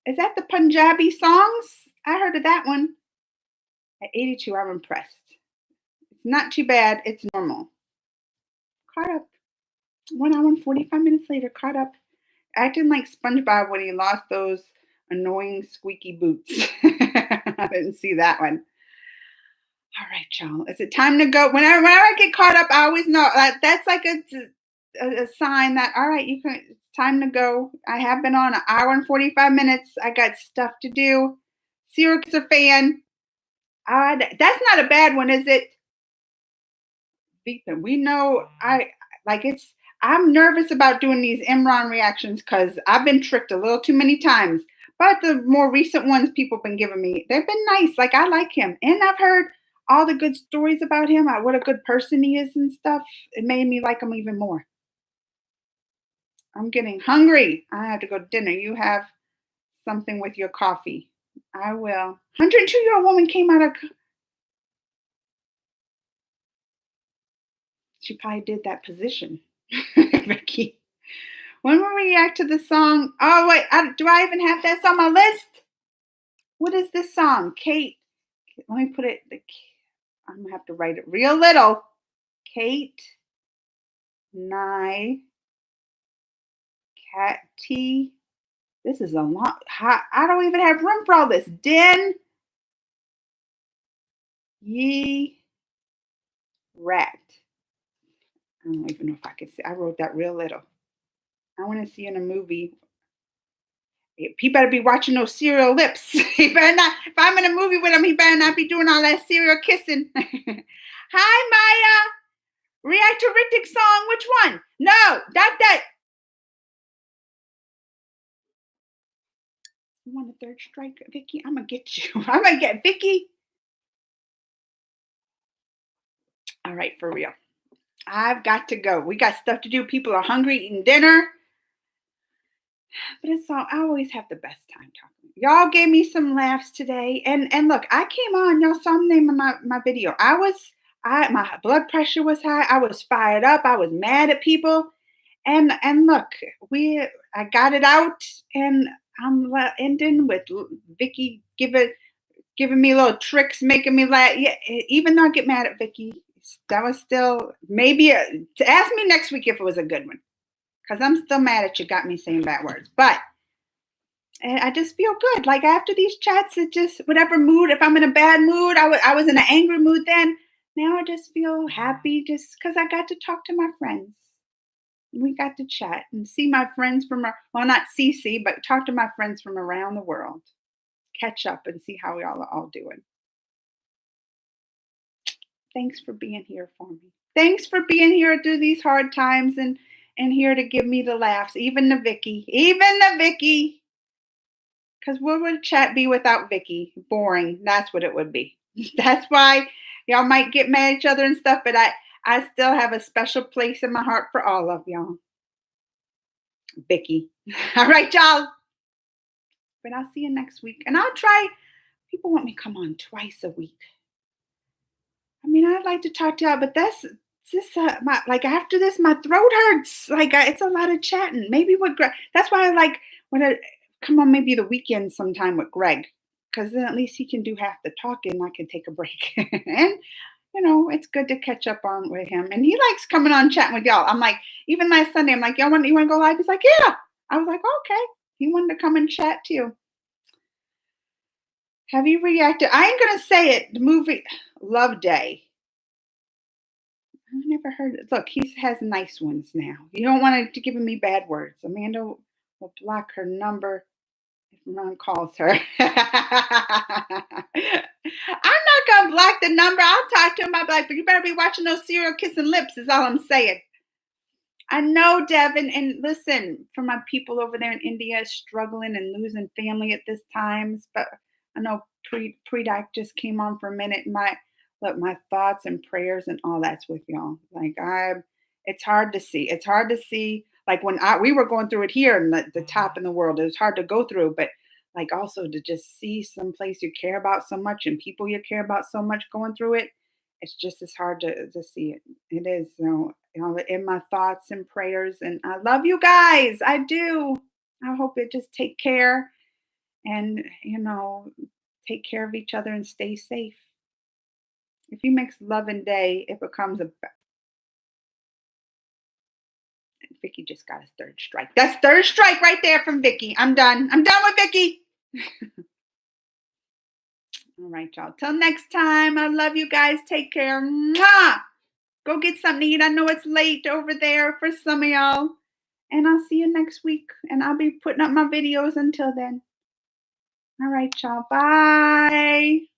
S1: Is that the Punjabi songs? I heard of that one. At 82, I'm impressed. It's not too bad. It's normal. Caught up. 1 hour and 45 minutes later, caught up. Acting like SpongeBob when he lost those annoying squeaky boots. I didn't see that one. All right, y'all. Is it time to go? Whenever I get caught up, I always know that's like a sign that, all right, it's time to go. I have been on 1 hour and 45 minutes. I got stuff to do. Sirius a fan. That's not a bad one, is it? We know I'm nervous about doing these Imran reactions because I've been tricked a little too many times. But the more recent ones people have been giving me, they've been nice. Like, I like him. And I've heard all the good stories about him, what a good person he is and stuff. It made me like him even more. I'm getting hungry. I have to go to dinner. You have something with your coffee. I will. 102-year-old woman came out of... She probably did that position. Vicky. When will we react to the song? Oh, wait. Do I even have that on my list? What is this song? Kate. Let me put it... I'm going to have to write it real little. Kate. Nye. Cat T. This is a lot. I don't even have room for all this. Den. Ye. Rat. I don't even know if I can see. I wrote that real little. I want to see in a movie. He better be watching those serial lips. He better not. If I'm in a movie with him, he better not be doing all that serial kissing. Hi, Maya. React to Ritik's song. Which one? No, that. You want a third strike, Vicky? I'm gonna get you. I'm gonna get Vicky. All right, for real. I've got to go. We got stuff to do. People are hungry, eating dinner. But it's all, I always have the best time talking. Y'all gave me some laughs today. And look, I came on, y'all saw the name of my video. My blood pressure was high. I was fired up. I was mad at people. And look, I got it out, and I'm ending with Vicky giving me little tricks, making me laugh. Yeah, even though I get mad at Vicky, that was still maybe to ask me next week if it was a good one, because I'm still mad at you. Got me saying bad words, but I just feel good. Like after these chats, it just whatever mood. If I'm in a bad mood, I was in an angry mood then. Now I just feel happy just because I got to talk to my friends. We got to chat and see my friends not CC, but talk to my friends from around the world. Catch up and see how we all doing. Thanks for being here for me. Thanks for being here through these hard times and here to give me the laughs. Even the Vicky. Because what would chat be without Vicky? Boring. That's what it would be. That's why y'all might get mad at each other and stuff, but I still have a special place in my heart for all of y'all. Vicky. All right, y'all. But I'll see you next week. And I'll try. People want me to come on twice a week. I mean, I'd like to talk to y'all, but that's just after this, my throat hurts. It's a lot of chatting. Maybe with Greg. That's why I like when I come on maybe the weekend sometime with Greg, because then at least he can do half the talking. I can take a break. And it's good to catch up on with him. And he likes coming on chatting with y'all. I'm like, even last Sunday, I'm like, you want to go live? He's like, yeah. I was like, okay. He wanted to come and chat too. Have you reacted? I ain't going to say it. The movie. Love Day. I've never heard it. Look, he has nice ones now. You don't want to give me bad words. Amanda will block her number if Ron calls her. I'm not gonna block the number. I'll talk to him. I'll be like, but you better be watching those serial kissing lips, is all I'm saying. I know, Devin, and listen, for my people over there in India struggling and losing family at this times, but I know Predak just came on for a minute. My thoughts and prayers and all that's with y'all. Like it's hard to see. It's hard to see. Like when we were going through it here in the top in the world, it was hard to go through, but like also to just see some place you care about so much and people you care about so much going through it, it's just as hard to see it. It is, in my thoughts and prayers, and I love you guys. I do. I hope it just take care and take care of each other and stay safe. If you mix love and day, it becomes Vicky just got a third strike. That's third strike right there from Vicky. I'm done. I'm done with Vicky. All right, y'all. Till next time. I love you guys. Take care. Mwah! Go get something to eat. I know it's late over there for some of y'all. And I'll see you next week. And I'll be putting up my videos until then. All right, y'all. Bye.